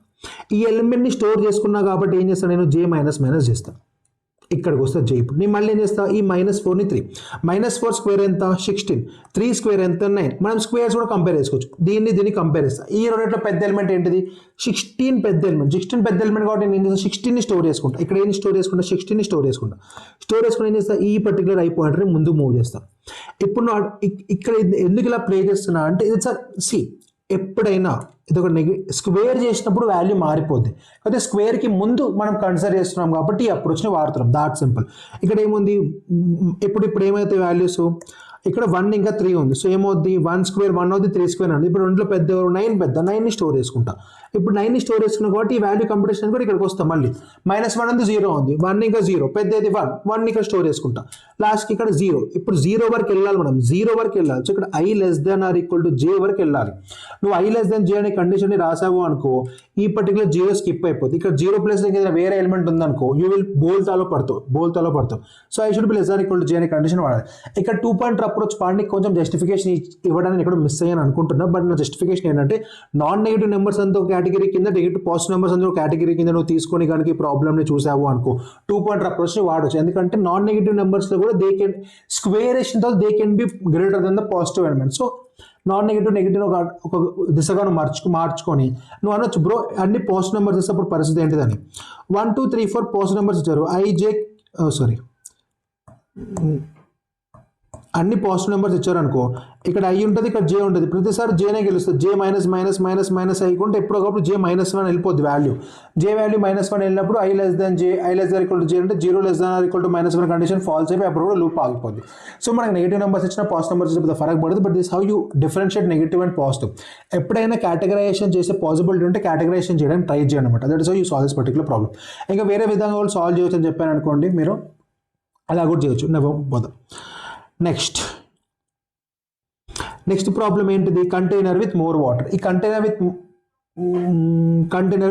ఈ ఎలిమెంట్ని స్టోర్ చేసుకున్నా కాబట్టి ఏం చేస్తాను, నేను జే మైనస్ చేస్తాను. ఇక్కడికి వస్తే జే. ఇప్పుడు నేను మళ్ళీ ఏం చేస్తా, ఈ -4ని 3, -4 స్క్వేర్ ఎంత 16, 3 స్క్వేర్ ఎంత 9. మనం స్క్వేర్స్ కూడా కంపేర్ చేసుకోవచ్చు. దీన్ని కంపేర్ చేస్తా. ఈ రెండిట్లో పెద్ద ఎలిమెంట్ ఏంటిది 16 పెద్ద ఎలిమెంట్. 16 పెద్ద ఎలిమెంట్ కాబట్టి నేను ఏం చేస్తాను, 16ని స్టోర్ చేసుకుంటా. ఇక్కడ ఏం స్టోర్ చేసుకుంటా, 16ని స్టోర్ చేసుకుంటా. స్టోర్ చేసుకుని ఏం చేస్తా, ఈ పర్టికులర్ ఐ పాయింటర్ని ముందు మూవ్ చేస్తా. ఇప్పుడు ఇక్కడ ఎందుకు ఇలా ప్లే చేస్తున్నా అంటే ఇది సార్ సి, ఎప్పుడైనా ఇది ఒక స్క్వేర్ చేసినప్పుడు వాల్యూ మారిపోద్ది. అయితే స్క్వేర్కి ముందు మనం కన్సిడర్ చేస్తున్నాం కాబట్టి ఈ అప్రోచ్ని వాడుతున్నాం. That simple. ఇక్కడ ఏముంది, ఇప్పుడు ఏమైతే వాల్యూస్, ఇక్కడ 1 ఇంకా 3 ఉంది. సో ఏమవుద్ది, 1 స్క్వేర్ 1 అవుతుంది, 3 స్క్వేర్ అండి. ఇప్పుడు రెండులో పెద్ద 9 పెద్ద, 9ని స్టోర్ చేసుకుంటా. ఇప్పుడు 9ని స్టోర్ చేసుకున్నా కాబట్టి ఈ వాల్యూ కంప్యూటేషన్ కూడా ఇక్కడికి వస్తాం. మళ్ళీ -1 ఉంది, 0 ఉంది, 1 ఇంకా 0 పెద్దది 1 ఇక్కడ స్టోర్ చేసుకుంటా. లాస్ట్కి ఇక్కడ 0. ఇప్పుడు 0 వరకు వెళ్ళాలి, మనం 0 వరకు వెళ్ళాలి. సో ఇక్కడ I less than or equal to జే వరకు వెళ్ళాలి. నువ్వు ఐ లెస్ దాన్ జే అనే కండిషన్ని రాసావు అనుకో, ఈ పర్టికులర్ 0 స్కిప్ అయిపోతుంది. ఇక్కడ 0 ప్లస్ ఏదైనా వేరే ఎలిమెంట్ ఉందనుకో, యూ విల్ బోల్తాలో పడతావు. So I should be less than equal to జే అనే కండిషన్ వాడాలి. ఇక్కడ 2 పాయింటర్ అప్రోచ్ పాయింట్ని కొంచెం జస్టిఫికేషన్ ఇవ్వడానికి ఇక్కడ మిస్ అయ్యాను అనుకుంటున్నా. బట్ నా జస్టిఫికేషన్ ఏంటంటే నాన్ నెగిటివ్ నెంబర్స్ అంతా ఒక కేటగిరీ కింద, నెగిటివ్ పాజిటివ్ నెంబర్స్ అంతా ఒక కేటగిరీ కింద నువ్వు తీసుకొని కనుక ఈ ప్రాబ్లమ్ని చూసావు అనుకో, 2 పాయింటర్ అప్రోచ్ని వాడవచ్చు. ఎందుకంటే నాన్ నెగిటివ్ నెంబర్స్లో కూడా దే కెన్ స్క్వేరేషన్ తో they can be greater than the positive element. So non negative ఒక దిశగా నువ్వు మార్చుకొని నువ్వు అనొచ్చు, బ్రో అన్ని పాజిటివ్ నెంబర్స్ ఇస్తే అప్పుడు పరిస్థితి ఏంటిదని. 1 2 3 4 పాజిటివ్ నెంబర్స్ ఇచ్చారు. అన్ని పాజిటివ్ నెంబర్స్ ఇచ్చారనుకో, ఇక్కడ ఐ ఉంటుంది, ఇక్కడ జే ఉంటుంది. ప్రతిసారి జేనే గెలుస్తుంది. జే మైనస్ అయ్యకుంటే ఎప్పుడొకప్పుడు జే -1 వెళ్ళిపోద్ది వాల్యూ. జే వాల్యూ -1 వెళ్ళినప్పుడు I less than J, I less than equal to జే అంటే 0 less than or equal to -1 condition false అయిపోయి అప్పుడు కూడా లూప్ ఆగిపోద్ది. సో మనకి నెగిటివ్ నెంబర్స్ ఇచ్చిన పాజిటివ్ నెంబర్స్ ఇచ్చిన ఫరక్ పడుతుంది. But this how you differentiate negative and positive. ఎప్పుడైనా కేటగరైజేషన్ చేసే పాసిబిలిటీ ఉంటే కేటగరైజేషన్ చేయడానికి ట్రై చేయండి అనమాట. That is how you solve this particular problem. ఇంకా వేరే విధంగా వాళ్ళు సాల్వ్ చేయొచ్చు అని చెప్పాను అనుకోండి, మీరు అలా కూడా చేయొచ్చు. పోదాం నెక్స్ట్ ప్రాబ్లం ఏంటిది, కంటైనర్ విత్ మోర్ వాటర్. ఈ కంటైనర్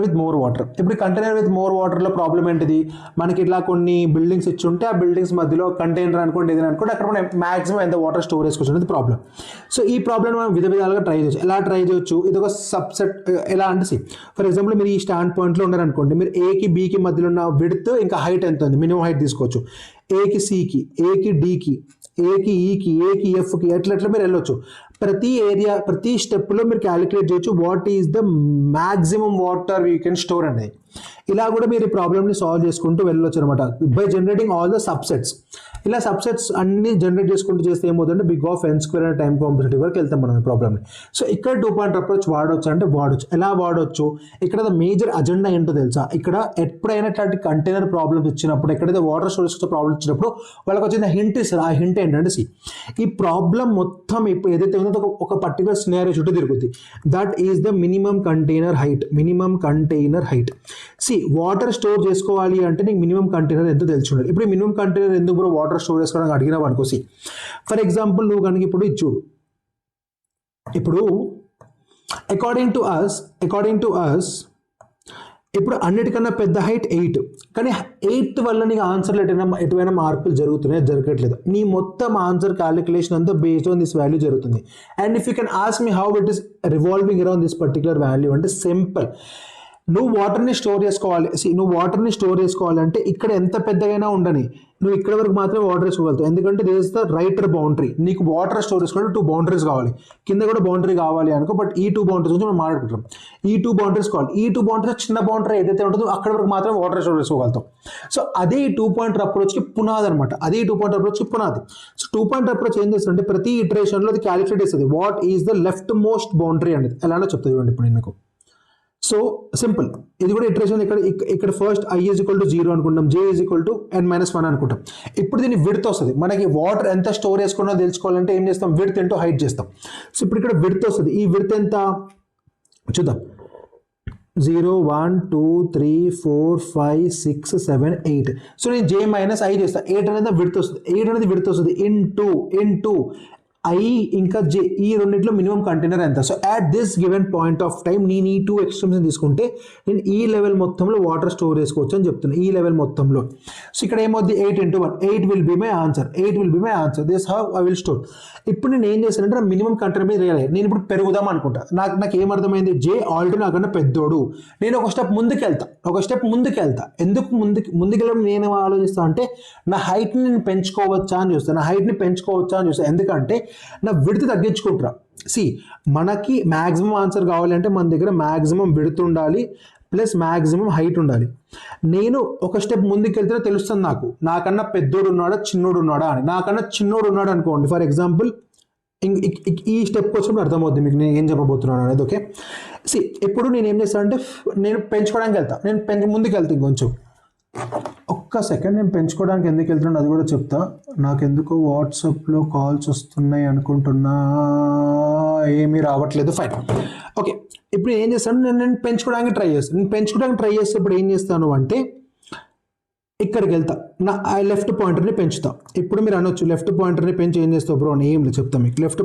విత్ మోర్ వాటర్. ఇప్పుడు కంటైనర్ విత్ మోర్ వాటర్లో ప్రాబ్లం ఏంటిది, మనకి ఇట్లా కొన్ని బిల్డింగ్స్ ఇచ్చి ఉంటే ఆ బిల్డింగ్స్ మధ్యలో కంటైనర్ అనుకోండి, ఏదైనా అనుకోండి, అక్కడ మనం మాక్సిమం ఎంత వాటర్ స్టోర్ చేసుకోవచ్చు అనేది ప్రాబ్లం. సో ఈ ప్రాబ్లం మనం విధాలుగా ట్రై చేయొచ్చు. ఎలా ట్రై చేయొచ్చు, ఇది ఒక సబ్సెట్. ఎలా అంటే ఫర్ ఎగ్జాంపుల్ మీరు ఈ స్టాండ్ పాయింట్లో ఉన్నారనుకోండి, మీరు ఏకి బీకి మధ్యలో ఉన్న విడ్త్ ఇంకా హైట్ ఎంత ఉంది, మినిమం హైట్ తీసుకోవచ్చు. ఏకి సికి, ఏకి డికి, ఏకి ఈకి, ఏకి ఎఫ్కి, ఎట్లా మీరు వెళ్ళొచ్చు. ప్రతి ఏరియా, ప్రతి స్టెప్లో మీరు క్యాలిక్యులేట్ చేయొచ్చు what is the maximum water you can store అనేది. ఇలా కూడా మీరు ఈ ప్రాబ్లమ్ని సాల్వ్ చేసుకుంటూ వెళ్ళొచ్చు అనమాట by generating all the subsets. ఇలా సబ్సెట్స్ అన్ని జనరేట్ చేసుకుంటూ చేస్తే ఏమవుతుందంటే బిగ్ ఆఫ్ n స్క్వేర్ అనే టైం కాంప్లిసిటీ వరకు వెళ్తాం మనం ఈ ప్రాబ్లమ్ని. సో ఇక్కడ 2 పాయింట్ అప్రోచ్ వాడవచ్చు అంటే వాడవచ్చు. ఎలా వాడవచ్చు, ఇక్కడ మేజర్ అజెండా ఏంటో తెలుసా, ఇక్కడ ఎప్పుడైనా ఇట్లాంటి కంటైనర్ ప్రాబ్లమ్స్ ఇచ్చినప్పుడు, ఎక్కడైతే వాటర్ స్టోరేజ్ ప్రాబ్లమ్ ఇచ్చినప్పుడు వాళ్ళకి వచ్చిన హింట్ ఇస్తారు. ఆ హింట్ ఏంటంటే ఈ ప్రాబ్లం మొత్తం ఇప్పుడు ఏదైతే ఉందో ఒక పర్టికులర్ సినారియో చుట్టూ తిరుగుతుంది. That is the minimum container height. Water store చేసుకోవాలి అంటే నీకు మినిమం కంటైనర్ ఎంతో తెలిసి ఉండాలి. ఇప్పుడు మినిమం కంటైనర్ ఎందుకు బ్రో వాటర్ స్టోర్ చేసుకోవడానికి అడిగినావు అనుకో. ఫర్ ఎగ్జాంపుల్ నువ్వు కనుక ఇప్పుడు ఇది చూడు, ఇప్పుడు అకార్డింగ్ టు అస్ ఇప్పుడు అన్నిటికన్నా పెద్ద హైట్ 8, కానీ 8 వల్ల నీకు ఆన్సర్లో ఎటువైనా మార్పులు జరగట్లేదు. నీ మొత్తం ఆన్సర్ క్యాలిక్యులేషన్ అంతా బేస్డ్ ఆన్ దిస్ వాల్యూ జరుగుతుంది. And if you can ask me how it is revolving around this particular value అంటే సింపుల్. నువ్వు వాటర్ని స్టోర్ చేసుకోవాలి. నువ్వు వాటర్ని స్టోర్ చేసుకోవాలంటే ఇక్కడ ఎంత పెద్దగైనా ఉండని, నువ్వు ఇక్కడ వరకు మాత్రమే వాటర్ వేసుకోగలుగుతావు. ఎందుకంటే this is the writer boundary. నీకు వాటర్ స్టోర్ చేసుకోవాలంటే 2 బౌండరీస్ కావాలి, కింద కూడా బౌండరీ కావాలి అనుకో. బట్ ఈ 2 బౌండరీస్ గురించి మనం మాట్లాడుకుంటాం. ఈ 2 బౌండరీస్ కావాలి. ఈ 2 బౌండరీస్ చిన్న బౌండరీ ఏదైతే ఉంటుందో అక్కడ వరకు మాత్రమే వాటర్ స్టోర్ చేసుకోగలుగుతాం. సో అదే ఈ 2 పాయింటర్ అప్రోచ్కి పునాది అనమాట. అదే ఈ 2 పాయింటర్ అప్రోచ్కి పునాది. సో 2 పాయింటర్ అప్రోచ్ ఏం చేస్తుందంటే ప్రతి ఇటరేషన్లో అది క్యాలిక్యులేట్ చేస్తుంది what is the left most boundary అనేది. ఎలానో చెప్తా చూడండి ఇప్పుడు నేను మీకు. సో సింపుల్, ఇది కూడా ఇటరేషన్. ఇక్కడ first i is equal to 0 అనుకుంటాం, j is equal to n-1 అనుకుంటాం. ఇప్పుడు దీన్ని విడ్త్ వస్తుంది. మనకి వాటర్ ఎంత స్టోర్ చేసుకున్నా తెలుసుకోవాలంటే ఏం చేస్తాం, విడ్త్ ఇంటూ హైట్ చేస్తాం. సో ఇప్పుడు ఇక్కడ విడ్త్ వస్తుంది. ఈ విడ్త్ ఎంత చూద్దాం. 0 1 2 3 4 5 6 7 8. సో నేను j మైనస్ i చేస్తాను. 8 అనేది విడ్త్ వస్తుంది. 8 అనేది విడ్త్ వస్తుంది ఇంటూ i ఇంకా j, ఈ రెండింటిలో మినిమం కంటైనర్ ఎంత. So at this given point of time నేను ఈ 2 ఎక్స్ట్రీమ్స్ తీసుకుంటే నేను ఈ లెవెల్ మొత్తంలో వాటర్ స్టోర్ చేసుకోవచ్చు అని చెప్తున్నాను. ఈ లెవెల్ మొత్తంలో. సో ఇక్కడ ఏమవుద్ది, 8 into 1, 8 will be my answer. 8 will be my answer. This how I will store. ఇప్పుడు నేను ఏం చేశానంటే నా మినిమం కంటైనర్ మీద రియల్ అయ్యాను. నేను ఇప్పుడు పెరుగుదాం అనుకుంటా. నాకు ఏమర్థమైంది, j ఆల్రెడీ నాకన్నా పెద్దోడు. నేను ఒక స్టెప్ ముందుకెళ్తా. ఎందుకు ముందుకెళ్ళడం నేను ఆలోచిస్తాను అంటే నా హైట్ని నేను పెంచుకోవచ్చా అని చూస్తాను. ఎందుకంటే నా విడ్త్ తగ్గించుకుంటారా. మనకి మ్యాక్సిమం ఆన్సర్ కావాలంటే మన దగ్గర మ్యాక్సిమం విడ్త్ ఉండాలి ప్లస్ మ్యాక్సిమం హైట్ ఉండాలి. నేను ఒక స్టెప్ ముందుకెళ్తే తెలుస్తుంది నాకన్నా పెద్దోడు ఉన్నాడా చిన్నోడు ఉన్నాడా అని. నాకన్నా చిన్నోడు ఉన్నాడు అనుకోండి, ఫర్ ఎగ్జాంపుల్ ఈ స్టెప్ వచ్చినప్పుడు అర్థమవుతుంది మీకు నేను ఏం చెప్పబోతున్నాను అనేది. ఓకే, ఇప్పుడు నేను ఏం చేస్తాను అంటే నేను పెంచుకోవడానికి వెళ్తా. నేను ముందుకు వెళ్తాను ఇంకొంచెం. ఒక్క సెకండ్, నేను పెంచుకోవడానికి ఎందుకు వెళ్తున్నాను అది కూడా చెప్తా. నాకెందుకు వాట్సాప్లో కాల్స్ వస్తున్నాయి అనుకుంటున్నా, ఏమీ రావట్లేదు. Fine, okay. ఇప్పుడు ఏం చేస్తాను, నేను పెంచుకోవడానికి ట్రై చేస్తాను. ఇప్పుడు ఏం చేస్తాను అంటే ఇక్కడికి వెళ్తా, నా లెఫ్ట్ పాయింటర్ని పెంచుతా. ఇప్పుడు మీరు అనొచ్చు లెఫ్ట్ పాయింటర్ని పెంచి ఏం చేస్తావు బ్రో అని. ఏం లేదు, చెప్తాను మీకు. లెఫ్ట్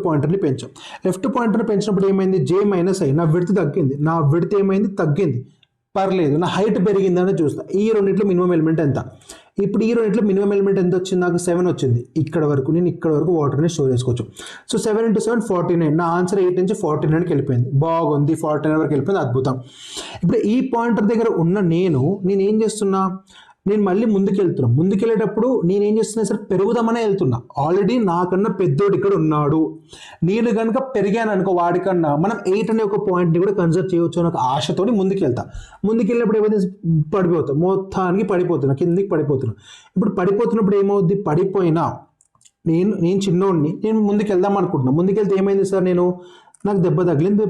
పాయింటర్ని పెంచినప్పుడు ఏమైంది, j మైనస్ i, నా విడ్త్ తగ్గింది. నా విడ్త్ ఏమైంది, తగ్గింది. పర్లేదు, నా హైట్ పెరిగిందని చూస్తా. ఈ రెండింటిలో మినిమం ఎలిమెంట్ ఎంత. ఇప్పుడు ఈ రెండింటిలో మినిమం ఎలిమెంట్ ఎంత వచ్చింది, నాకు 7 వచ్చింది. నేను ఇక్కడ వరకు వాటర్ని స్టోర్ చేసుకోవచ్చు. So 7 into 7 49. నా ఆన్సర్ 8 నుంచి 49కి వెళ్ళిపోయింది. బాగుంది, 49 వరకు వెళ్ళిపోయింది, అద్భుతం. ఇప్పుడు ఈ పాయింటర్ దగ్గర ఉన్న నేనేం చేస్తున్నా, నేను మళ్ళీ ముందుకెళ్ళేటప్పుడు నేనేం చేస్తున్నా సార్, పెరుగుదామనే వెళ్తున్నా. ఆల్రెడీ నాకన్నా పెద్దోడు ఇక్కడ ఉన్నాడు. నేను కనుక పెరిగాను అనుకో వాడికన్నా, మనం 8 అనే ఒక పాయింట్ని కూడా కన్సిడర్ చేయవచ్చు అని ఒక ఆశతో ముందుకెళ్ళినప్పుడు ఏమైతే పడిపోతాం, మొత్తానికి కిందికి పడిపోతున్నా. ఇప్పుడు పడిపోతున్నప్పుడు ఏమవుద్ది, పడిపోయినా నేను చిన్నోడిని, నేను ముందుకెళ్దాం అనుకుంటున్నా. ముందుకెళ్తే ఏమైంది సార్, నాకు దెబ్బ తగిలింది,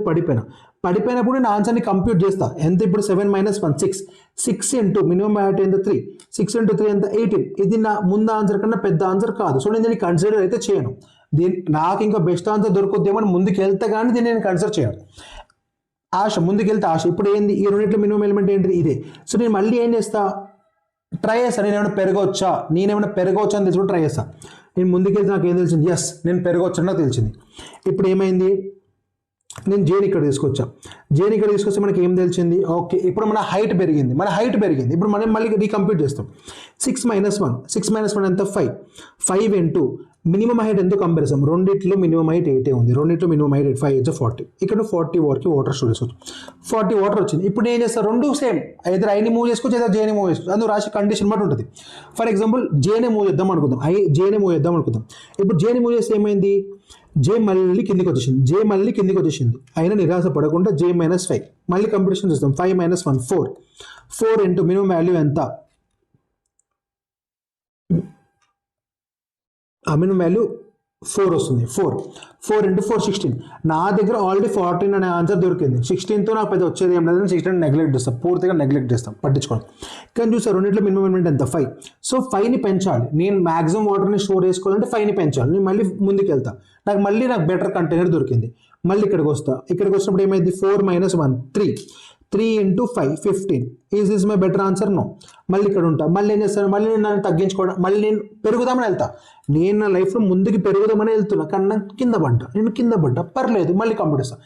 పడిపోయినప్పుడు నేను ఆన్సర్ని కంప్యూట్ చేస్తా. ఎంత ఇప్పుడు 7 - 1 6 ఇంటూ మినిమం హైట్ ఎంత 3, 6 into 3 ఎంత 18. ఇది నా ముందు ఆన్సర్ కన్నా పెద్ద ఆన్సర్ కాదు. సో నేను దీన్ని కన్సిడర్ అయితే చేయను. నాకు ఇంకా బెస్ట్ ఆన్సర్ దొరుకుద్దేమో అని ముందుకు వెళ్తే కానీ దీన్ని నేను కన్సిడర్ చేయను. ముందుకెళ్తే ఆశ. ఇప్పుడు ఏంది, ఈ రెండింటిలో మినిమం ఎలిమెంట్ ఏంటిది, ఇదే. సో నేను మళ్ళీ ఏం చేస్తా, ట్రై చేస్తాను. నేనేమైనా పెరగవచ్చా అని తెలుసుకుంటే ట్రై చేస్తాను. నేను ముందుకెళ్తే నాకు ఏం తెలిసింది, ఎస్ నేను పెరగవచ్చు అని నాకు తెలిసింది. ఇప్పుడు ఏమైంది, నేను జేని ఇక్కడ తీసుకొచ్చా. తీసుకొస్తే మనకి ఏం తెలిసింది, ఓకే ఇప్పుడు మన హైట్ పెరిగింది. ఇప్పుడు మనం మళ్ళీ రీకంప్యూట్ చేస్తాం. 6 - 1 ఎంత 5 ఇంటూ మినిమం హైట్ ఎంతో కంపారిజన్. రెండిట్లో మినిమం హైట్ 8 ఉంది. 5 అయితే 40. ఇక్కడ 40 వరకు వాటర్ స్టోర్ చేసుకోవచ్చు. 40 వాటర్ వచ్చింది. ఇప్పుడు నేను చేస్తాను, రెండు సేమ్. అయితే ఐని మూవ్ చేసుకోవచ్చు, అయితే జేని మూవ్ చేసుకోవచ్చు. అందులో రాసే కండిషన్ బట్టి ఉంటుంది. ఫర్ ఎగ్జాంపుల్ జేని మూవ్ చేద్దాం అనుకుందాం. ఇప్పుడు జేని మూవ్ చేస్తే ఏమైంది, j మళ్ళీ కిందికి వచ్చేసింది. అయినా నిరాశ పడకుండా j - 5 మళ్ళీ కంపిటీషన్ చేస్తాం. 5 - 1 4 ఇంటూ మినిమం వాల్యూ ఎంత, మినిమం వాల్యూ 4 వస్తుంది. 4 into 4 16. నా దగ్గర ఆల్రెడీ 14 అనే ఆన్సర్ దొరికింది. 16తో నాకు పెద్ద వచ్చేది ఏం లేదని 16 పూర్తిగా నెగ్లెక్ట్ చేస్తాం, పట్టించుకోండి. కానీ చూసారు రెండింటిలో మినిమం ఎలిమెంట్ ఎంత 5. సో 5ని పెంచాలి. నేను మాక్సిమం వాటర్ని స్టోర్ చేసుకోవాలంటే 5ని పెంచాలి. నేను మళ్ళీ ముందుకు వెళ్తా. నాకు బెటర్ కంటైనర్ దొరికింది. మళ్ళీ ఇక్కడికి వచ్చినప్పుడు ఏమైంది, 4 - 1 3 into 5 15. Is this my better answer? No. మళ్ళీ ఇక్కడ ఉంటా. మళ్ళీ ఏం చేస్తాను, మళ్ళీ నేను తగ్గించుకోవడం, మళ్ళీ నేను పెరుగుదామని వెళ్తా. నేను నా లైఫ్లో ముందుకు పెరుగుదామని వెళ్తున్నా, కానీ నాకు కింద పడ్డా పర్లేదు, మళ్ళీ కంప్లీట్ చేస్తాను.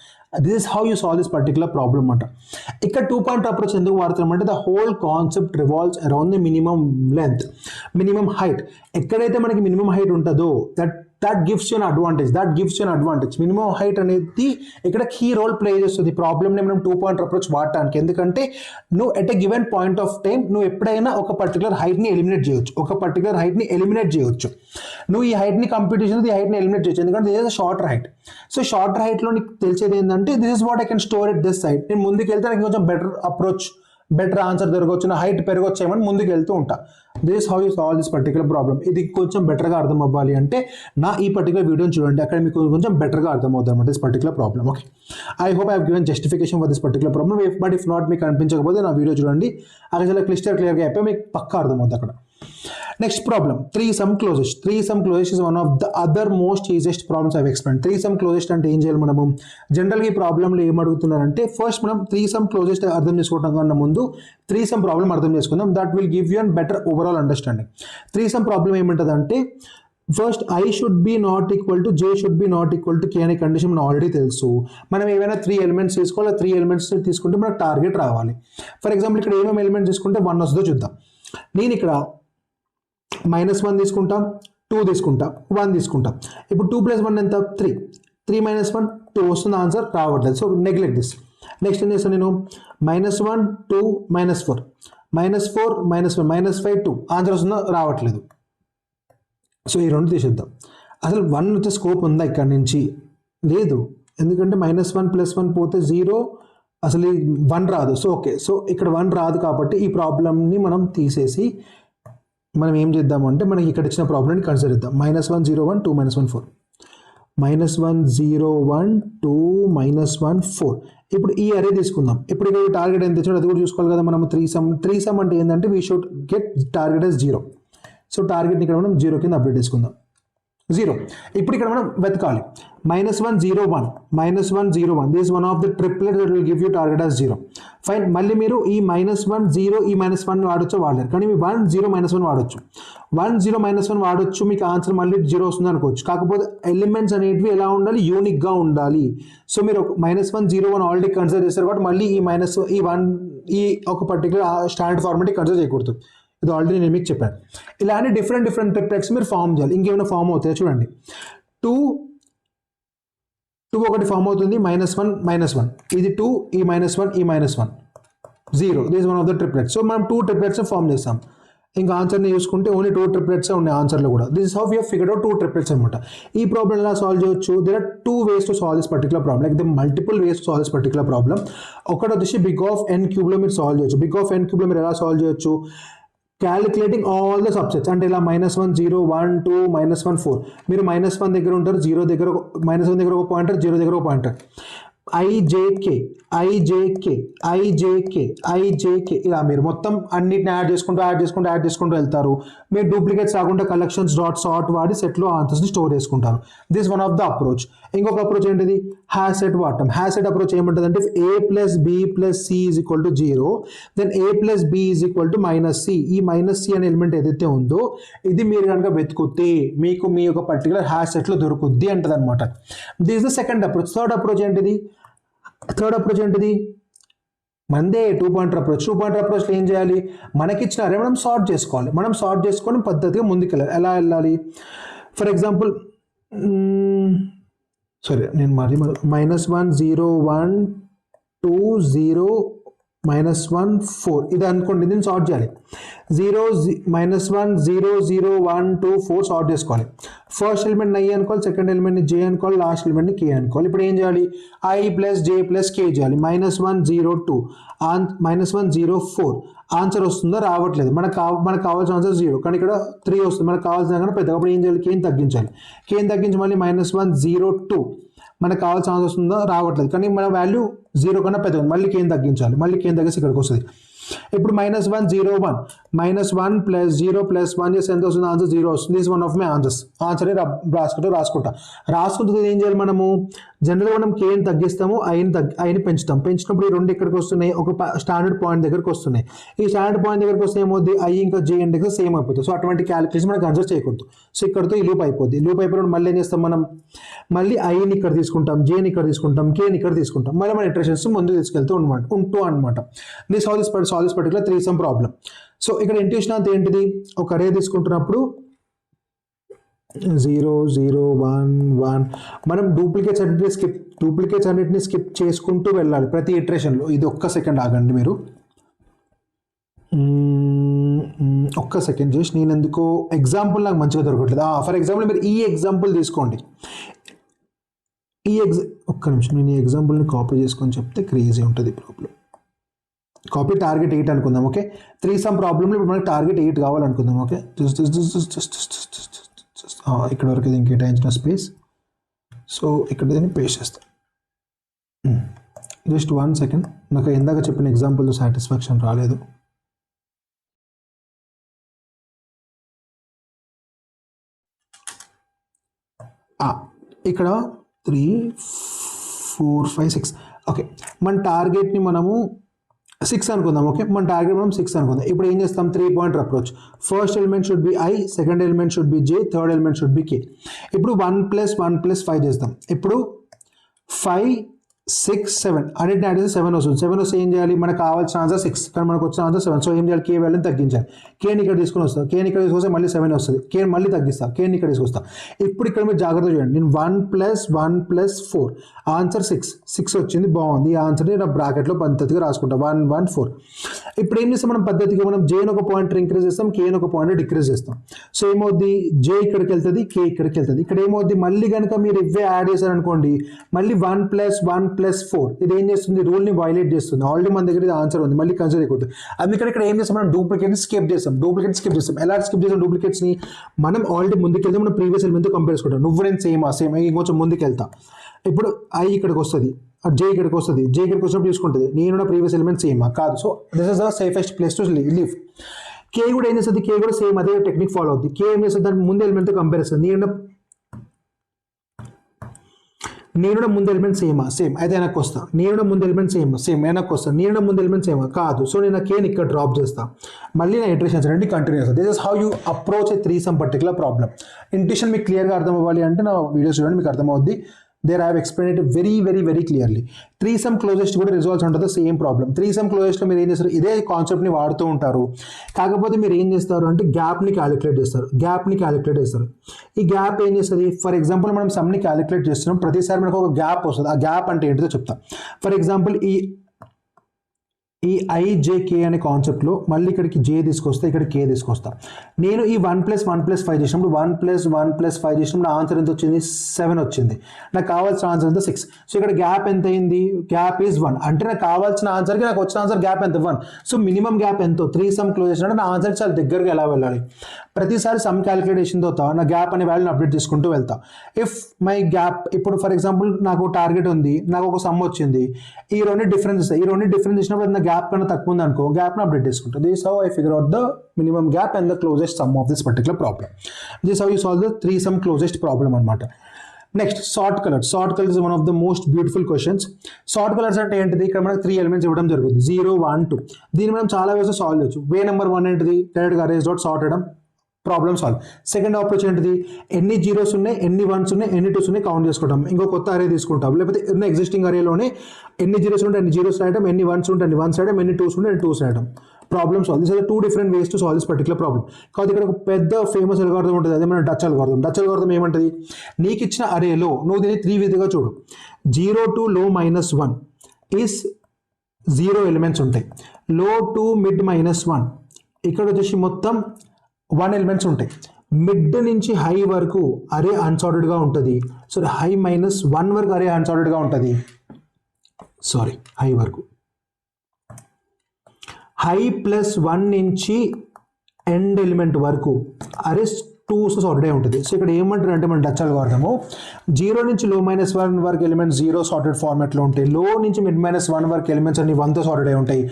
This is how you solve this particular problem అంట. ఇక్కడ 2 పాయింట్ అప్రోచ్ ఎందుకు వాడుతున్నామంటే the whole concept revolves around the minimum length, minimum height. ఎక్కడైతే మనకి మినిమం హైట్ ఉంటుందో that that gives you an advantage. Minimum height అనేది ఇక్కడ కీ రోల్ ప్లే చేస్తుంది ప్రాబ్లమ్ని మనం 2 పాయింట్ అప్రోచ్ వాడటానికి. ఎందుకంటే నువ్వు at a given point of time నువ్వు ఎప్పుడైనా ఒక పర్టికులర్ హైట్ని ఎలిమినేట్ చేయవచ్చు. నువ్వు ఈ హైట్ని కంప్యూట్ చేసి ఈ హైట్ని ఎలిమినేట్ చేయొచ్చు, ఎందుకంటే this is shorter height. So shorter హైట్లో నీకు తెలిసేది ఏంటంటే this is what I can store it this side. నేను ముందుకు వెళ్తే నాకు కొంచెం బెటర్ ఆన్సర్ దొరకవచ్చు, నా హైట్ పెరగొచ్చేమని ముందుకు వెళ్తూ ఉంటా. This how you solve this particular problem. ఇది కొంచెం బెటర్గా అర్థం అవ్వాలి అంటే నా ఈ పర్టికులర్ వీడియోని చూడండి, అక్కడ మీకు కొంచెం బెటర్గా అర్థం అవుతుంది అనమాట this particular problem. Okay, I hope I have given justification for this particular problem. But if not మీకు అనిపించకపోతే నా వీడియో చూడండి, అక్కడ చాలా క్లియర్గా అయిపోయి మీకు పక్కా అర్థమవుతుంది అక్కడ. Next problem, threesome closest is one of the other most easiest problems I explain. Threesome closest అంటే ఏం చేయాలి మనము? జనరల్గా ఈ ప్రాబ్లంలో ఏం అడుగుతున్నారంటే ఫస్ట్ మనం త్రీసమ్ క్లోజెస్ట్ అర్థం చేసుకోవడం కన్నా ముందు త్రీసమ్ ప్రాబ్లం అర్థం చేసుకుందాం. That will give you an better overall understanding. Threesome problem ఏముంటుంది అంటే first I should be not equal to J should be not equal to K అనే కండిషన్ మనం ఆల్రెడీ తెలుసు. మనం ఏమైనా 3 ఎలిమెంట్స్ తీసుకోవాలి, 3 ఎలిమెంట్స్ తీసుకుంటే మనకు టార్గెట్ రావాలి. ఫర్ ఎగ్జాంపుల్ ఇక్కడ ఏమేమి ఎలిమెంట్స్ తీసుకుంటే 1 వస్తుందో చూద్దాం. నేను ఇక్కడ -1 తీసుకుంటా, 2 తీసుకుంటా, 1 తీసుకుంటా. ఇప్పుడు 2 + 1 ఎంత? 3. 3 - 1 2 వస్తుంది, ఆన్సర్ రావట్లేదు. So neglect this. నెక్స్ట్ ఏం చేస్తాను నేను? -1 2 -4 -4 -1 -5 2 ఆన్సర్ వస్తుందో రావట్లేదు. సో ఈ రెండు తీసేద్దాం. అసలు 1 వచ్చే స్కోప్ ఉందా ఇక్కడ నుంచి? లేదు, ఎందుకంటే -1 + 1 పోతే 0, అసలు 1 రాదు. సో ఓకే, సో ఇక్కడ 1 రాదు కాబట్టి ఈ ప్రాబ్లమ్ని మనం తీసేసి మనం ఏం చేద్దామంటే మనకి ఇక్కడ ఇచ్చిన ప్రాబ్లమ్ని కన్సిడర్ చేద్దాం. -1 0 1 2 -1 4 -1 0 1 2 -1 4. ఇప్పుడు ఈ అరే తీసుకుందాం. ఇప్పుడు ఇక్కడ టార్గెట్ ఎంత ఇచ్చాడో అది కూడా చూసుకోవాలి కదా మనం. త్రీసమ్ అంటే ఏంటంటే we should get target as 0. So టార్గెట్ని ఇక్కడ మనం 0 కింద అప్డేట్ చేసుకుందాం. 0. ఇప్పుడు ఇక్కడ మనం వెతకాలి. -1 0 1 -1 0 1 this one of the triplet that will give you target as 0. Fine. మళ్ళీ మీరు ఈ -1 0 ఈ -1 వాడొచ్చు, వాడలేరు. కానీ మీ 1 0 -1 వాడొచ్చు. 1 0 -1 వాడొచ్చు, మీకు ఆన్సర్ మళ్ళీ 0 వస్తుంది అనుకోవచ్చు. కాకపోతే ఎలిమెంట్స్ అనేటివి ఎలా ఉండాలి? యూనిక్గా ఉండాలి. సో మీరు -1 0 1 ఆల్రెడీ కన్సిడర్ చేస్తారు కాబట్టి మళ్ళీ ఈ -1 ఈ ఒక పర్టికులర్ స్టాండర్డ్ ఫార్మాట్ కన్సిడర్ చేయకూడదు. ఇది ఆల్రెడీ నేను మీకు చెప్పాను. ఇలాంటి డిఫరెంట్ ట్రిప్లెట్స్ మీరు ఫామ్ చేయాలి. ఇంకేమైనా ఫామ్ అవుతాయో చూడండి. 2 ఒకటి ఫామ్ అవుతుంది, -1 -1 ఇది 2 ఈ -1 ఈ -1 0. This one of the triplets. So మనం 2 ట్రిప్లెట్స్ ఫామ్ చేస్తాం. ఇంకా ఆన్సర్ని చూసుకుంటే ఓన్లీ 2 ట్రిప్లెట్స్ ఉన్నాయి ఆన్సర్లో కూడా. This is how we have figured out 2 triplets అనమాట. ఈ ప్రాబ్లం ఎలా సాల్వ్ చేయొచ్చు? There are 2 ways to solve this particular problem. Like the multiple ways to solve this particular problem. ఒకటి వచ్చేసి బిగ్ ఆఫ్ n క్యూబ్లో మీరు సాల్వ్ చేయొచ్చు. Big of n క్యూబ్లో మీరు ఎలా సాల్వ్ చేయొచ్చు? Calculating all the subsets. అంటే ఇలా -1 0 1 2 -1 4 మీరు -1 దగ్గర ఉంటారు, 0 దగ్గర -1 దగ్గర ఒక పాయింటర్, 0 దగ్గర ఒక పాయింటర్. IJK ఇలా మీరు మొత్తం అన్నిటిని యాడ్ చేసుకుంటూ వెళ్తారు. మీరు డూప్లికేట్స్ రాకుండా కలెక్షన్స్ డాట్ సార్ట్ వాడి సెట్లో ఆన్సర్స్ని స్టోర్ చేసుకుంటారు. This one of the approach. ఇంకొక అప్రోచ్ ఏంటిది? హ్యాష్ సెట్ వాడటం. హ్యాష్ సెట్ అప్రోచ్ ఏమంటుంది అంటే A + B + C = 0 then A + B = -C. ఈ -C అనే ఎలిమెంట్ ఏదైతే ఉందో ఇది మీరు కనుక వెతుకుతే మీకు మీ యొక్క పర్టికులర్ హ్యాష్ సెట్లో దొరుకుద్ది అంటది అనమాట. This is the second approach. Third approach ఏంటిది? మందే 2 పాయింటర్ అప్రోచ్. 2 పాయింటర్ అప్రోచ్లో ఏం చేయాలి? మనకిచ్చినారే మనం సార్ట్ చేసుకోవాలి. మనం సార్ట్ చేసుకొని పద్ధతిగా ముందుకెళ్ళాలి. ఎలా వెళ్ళాలి? ఫర్ ఎగ్జాంపుల్ నేను మరి -1 0 1 2 0 -1 4 ఇది అనుకోండి. దీన్ని సార్ట్ చేయాలి. -1 0 0 1 2 4 సార్ట్ చేసుకోవాలి. ఫస్ట్ ఎలిమెంట్ I అనుకోవాలి, సెకండ్ ఎలిమెంట్ని J అనుకోవాలి, లాస్ట్ ఎలిమెంట్ని K అనుకోవాలి. ఇప్పుడు ఏం చేయాలి? I + J + K చేయాలి. -1 0 2 -1 0 4 ఆన్సర్ వస్తుందో రావట్లేదు. మనకు కావాల్సిన ఆన్సర్ 0, కానీ ఇక్కడ 3 వస్తుంది. మనకు కావాల్సిన కన్నా పెద్దగా. అప్పుడు ఏం చేయాలి? Kని తగ్గించాలి. Kని తగ్గించి మళ్ళీ -1 0 2 మనకు కావాల్సిన ఆన్సర్ వస్తుందో రావట్లేదు, కానీ మన వాల్యూ 0 కన్నా పెద్దగా. మళ్ళీ Kని తగ్గించాలి. మళ్ళీ Kని తగ్గిస్తే ఇక్కడికి వస్తుంది. ఇప్పుడు -1 0 1 -1 + 0 + 1 చేస్తే ఎంత వస్తుంది? ఆన్సర్ 0 వస్తుంది. This one of my answers. Answer రాసుకుంటా ఏం చేయాలి మనము? జనరల్గా మనం Kని తగ్గిస్తాము, ఐని పెంచుతాం. పెంచినప్పుడు ఈ రెండు ఎక్కడికి వస్తున్నాయి? ఒక స్టాండర్డ్ పాయింట్ దగ్గరికి వస్తున్నాయి. ఈ స్టాండర్డ్ పాయింట్ దగ్గరికి వస్తే ఏమవుద్ది? I ఇంకా J ఇండెక్స్ సేమ్ అయిపోతుంది. సో అటువంటి క్యాలిక్యులేషన్ మనకు కన్సిడర్ చేయకూడదు. సో ఇక్కడతో ఈ లూప్ అయిపోద్ది. లూప్ అయిపోయినప్పుడు మళ్ళీ ఏం చేస్తాం మనం? మళ్ళీ Iని ఇక్కడ తీసుకుంటాం, Jని ఇక్కడ తీసుకుంటాం, Kని ఇక్కడ తీసుకుంటాం. మళ్ళీ మన ఇటరేషన్స్ ముందుకు తీసుకెళ్తూ అనమాట. This all this particular threesome problem. So ఇక్కడ ఇంట్యూషన్ అంతా ఏంటిది? ఒక అరే తీసుకుంటున్నప్పుడు 0 0 1 1 మనం డూప్లికేట్స్ అన్నిటిని స్కిప్ చేసుకుంటూ వెళ్ళాలి ప్రతి ఇటరేషన్లో. ఇది ఒక్క సెకండ్ ఆగండి మీరు, ఒక్క సెకండ్ జస్ట్. నేను ఎందుకో ఎగ్జాంపుల్ నాకు మంచిగా దొరకట్లేదు. ఫర్ ఎగ్జాంపుల్ మీరు ఈ ఎగ్జాంపుల్ తీసుకోండి. ఒక్క నిమిషం, నేను ఈ ఎగ్జాంపుల్ని కాపీ చేసుకొని చెప్తే క్రేజీ ఉంటుంది ప్రాబ్లం. కాపీ టార్గెట్ 8 అనుకుందాం. ఓకే, 3 సమ్ ప్రాబ్లమ్లో ఇప్పుడు మనకి టార్గెట్ 8 కావాలనుకుందాం. ఓకే, ఇక్కడ వరకు దీనికి కేటాయించిన స్పేస్. సో ఇక్కడ దీన్ని పేస్ట్ చేస్తాం. జస్ట్ 1 సెకండ్, నాకు ఇందాక చెప్పిన ఎగ్జాంపుల్తో సాటిస్ఫాక్షన్ రాలేదు. ఇక్కడ 3 4 5 6. ఓకే, మన టార్గెట్ని మనము 6 అనుకుందాం. ఓకే, మన టార్గెట్ మనం 6 అనుకుందాం. ఇప్పుడు ఏం చేస్తాం? 3 pointer approach. First element should be I, second element should be J, third element should be K. ఇప్పుడు 1 + 1 + 5 చేస్తాం. ఇప్పుడు 5 6 7 అన్నిటిని యాడ్ చేస్తే 7 వస్తుంది. 7 వస్తే ఏం చేయాలి? మనకు కావాల్సిన ఆన్సర్ 6, కానీ మనకు వచ్చిన ఆన్సర్ 7. సో ఏం చేయాలి? K వాల్యూని తగ్గించాలి. Kని ఇక్కడ తీసుకొని వస్తాం. Kని ఇక్కడ తీసుకొస్తే మళ్ళీ 7 వస్తుంది. K మళ్ళీ తగ్గిస్తా, Kని ఇక్కడ తీసుకొస్తా. ఇప్పుడు ఇక్కడ మీరు జాగ్రత్త చూడండి. నేను 1 + 1 + 4 ఆన్సర్ 6 వచ్చింది. బాగుంది. ఈ ఆన్సర్ని నా బ్రాకెట్లో పద్ధతిగా రాసుకుంటాం. 1 1 4. ఇప్పుడు ఏం చేస్తాం? మనం పద్ధతిగా మనం Jని ఒక పాయింట్ ఇంక్రీజ్ చేస్తాం, Kని ఒక పాయింట్ డిక్రీజ్ చేస్తాం. సో ఏమవుద్ది? J ఇక్కడికి వెళ్తుంది, K ఇక్కడికి వెళ్తుంది. ఇక్కడ ఏమవుద్ది? మళ్ళీ కనుక మీరు ఇవే యాడ్ చేశారనుకోండి, మళ్ళీ 1 + 1 + 4 ఇది ఏం చేస్తుంది? రూల్ని వైలేట్ చేస్తుంది. ఆల్రెడీ మన దగ్గర ఇది ఆన్సర్ ఉంది, మళ్ళీ కన్సిడర్ చేయకూడదు. అందుకని ఇక్కడ ఏం చేస్తాం? మనం డూప్లికేట్ని స్కిప్ చేస్తాం. ఎలా స్కిప్ చేస్తాం డూప్లికేట్స్ని? మనం ఆల్రెడీ ముందుకెళ్తే మనం ప్రీవియస్ ఎలిమెంట్తో కంపేర్ చేసుకుంటాం. నువ్వు నేను సేమ్ ఇంకొంచెం ముందుకెళ్తా. ఇప్పుడు I ఇక్కడికి వస్తుంది, J ఇక్కడికి వస్తుంది, J ఇక్కడికి వచ్చినప్పుడు తీసుకుంటుంది. నేను నా ప్రీవియస్ ఎలిమెంట్ సేమ్ కాదు. So this is the safest place to leave. K కూడా ఏం చేస్తుంది? K కూడా సేమ్ అదే టెక్నిక్ ఫాలో అవుతుంది. K ఏం చేస్తుంది? దాని ముందు ఎలిమెంట్తో కంపేర్ చేస్తుంది. నేను ముందు ఎలిమెంట్ సేమ్ అయితే వెనక్కి వస్తా. నేను ముందు ఎలిమెంట్ సేమ్ వెనక్కి వస్తాను. నేను ముందు ఎలిమెంట్ సేమ్ కాదు. సో నేను Kని ఇక్కడ డ్రాప్ చేస్తా. మళ్ళీ నా ఇటరేషన్స్ అనేది కంటిన్యూ అవుతుంది. This is how you approach a 3 sum particular problem. Intuition మీకు క్లియర్గా అర్థం అవ్వాలి అంటే నా వీడియోస్ చూడండి, మీకు అర్థమవుద్ది. There I have explain it very clearly. 3 sum closest కూడా రిజాల్వ్స్ ఉంటుంది సేమ్ ప్రాబ్లమ్. 3 సమ్ క్లోజెస్ట్లో మీరు ఏం చేస్తారు? ఇదే కాన్సెప్ట్ని వాడుతూ ఉంటారు. కాకపోతే మీరు ఏం చేస్తారు అంటే గ్యాప్ని క్యాలిక్యులేట్ చేస్తారు. ఈ గ్యాప్ ఏం చేస్తుంది? ఫర్ ఎగ్జాంపుల్ మనం సమ్ని క్యాలిక్యులేట్ చేస్తున్నాం, ప్రతిసారి మనకు ఒక గ్యాప్ వస్తుంది. ఆ గ్యాప్ అంటే ఏంటిదో చెప్తా. ఫర్ ఎగ్జాంపుల్ ఈ I J K అనే కాన్సెప్ట్లో మళ్ళీ ఇక్కడికి J తీసుకొస్తా, ఇక్కడ K తీసుకొస్తా. నేను ఈ 1 + 1 + 5 చేసినప్పుడు 1 + 1 + 5 చేసినప్పుడు నా ఆన్సర్ ఎంత వచ్చింది? 7 వచ్చింది. నాకు కావాల్సిన ఆన్సర్ ఎంత? 6. సో ఇక్కడ గ్యాప్ ఎంత అయింది? Gap is 1. అంటే నాకు కావాల్సిన ఆన్సర్కి నాకు వచ్చిన ఆన్సర్ గ్యాప్ ఎంత? 1. సో మినిమం గ్యాప్ ఎంతో? 3 సమ్ క్లోజ్ చేసినట్టు నా ఆన్సర్కి చాలా దగ్గరగా ఎలా వెళ్ళాలి? ప్రతిసారి సమ్ క్యాలిక్యులేషన్ తర్వాత నా గ్యాప్ అనే వాల్యూని అప్డేట్ చేసుకుంటూ వెళ్తా. ఇఫ్ మై గ్యాప్ ఇప్పుడు ఫర్ ఎగ్జాంపుల్ నాకు టార్గెట్ ఉంది, నాకు ఒక సమ్ వచ్చింది, ఈ రెండు డిఫరెన్స్ ఇచ్చినప్పుడు నా గ్యాప్ కన్నా తక్కువ ఉంది అనుకో, గ్యాప్ని అప్డేట్ చేసుకుంటాను. This how I figure out the minimum gap and the closest sum of this particular problem. This how you solve the 3 sum closest problem అనమాట. Next sort colours is one of the most beautiful questions. Sort colours అంటే ఏంటిది? ఇక్కడ మనకు 3 elements ఇవ్వడం జరుగుతుంది, 0 1 2. దీన్ని మనం చాలా వేస్ సాల్వ్ చేయొచ్చు. వే నెంబర్ 1 ఏంటిది? డైరెక్ట్గా అరేంజ్ డాట్ సార్ట్ చేయడం, ప్రాబ్లమ్ సాల్వ్. సెకండ్ అప్రోచ్ ఏంటిది? ఎన్ని జీరోస్ ఉన్నాయి, ఎన్ని వన్స్ ఉన్నాయి, ఎన్ని టూస్ ఉన్నాయి కౌంట్ చేసుకుంటాం. ఇంకో కొత్త అరే తీసుకుంటాం. లేకపోతే ఉన్న ఎగ్జిస్టింగ్ అరేలోనే ఎన్ని జీరోస్ ఉంటే అన్ని జీరోస్ రాయడం, ఎన్ని వన్స్ ఉంటే అన్ని వన్స్ రాయడం, ఎన్ని టూస్ ఉంటే అన్ని టూస్ రాయడం. Problem solve. This are 2 different ways to solve this particular problem. కాబట్టి ఇక్కడ ఒక పెద్ద ఫేమస్ అల్గారిథం ఉంటుంది, అదే మన డచ్ అల్గారిథం ఏమంటుంది? నీకు ఇచ్చిన అరేలో నువ్వు దీన్ని 3 విధిగా చూడు. 0 to low -1 ఈస్ 0 ఎలిమెంట్స్ ఉంటాయి. లో టు మిడ్ -1 ఇక్కడ వచ్చేసి మొత్తం 1 ఎలిమెంట్స్ ఉంటాయి. మిడ్ నుంచి హై వరకు అరే అన్సార్టెడ్గా ఉంటుంది. సో హై -1 వరకు అరే అన్సార్టెడ్గా ఉంటుంది. హై వరకు హై +1 నుంచి ఎండ్ ఎలిమెంట్ వరకు అరే 2 సార్టెడ్ అయి ఉంటుంది. సో ఇక్కడ ఏమంటారు అంటే మన డచ్ అల్గారిథము 0 నుంచి లో -1 వరకు ఎలిమెంట్స్ 0 సార్టెడ్ ఫార్మాట్లో ఉంటాయి. లో నుంచి మిడ్ -1 వరకు ఎలిమెంట్స్ అన్ని 1తో సార్టెడ్ అయి ఉంటాయి.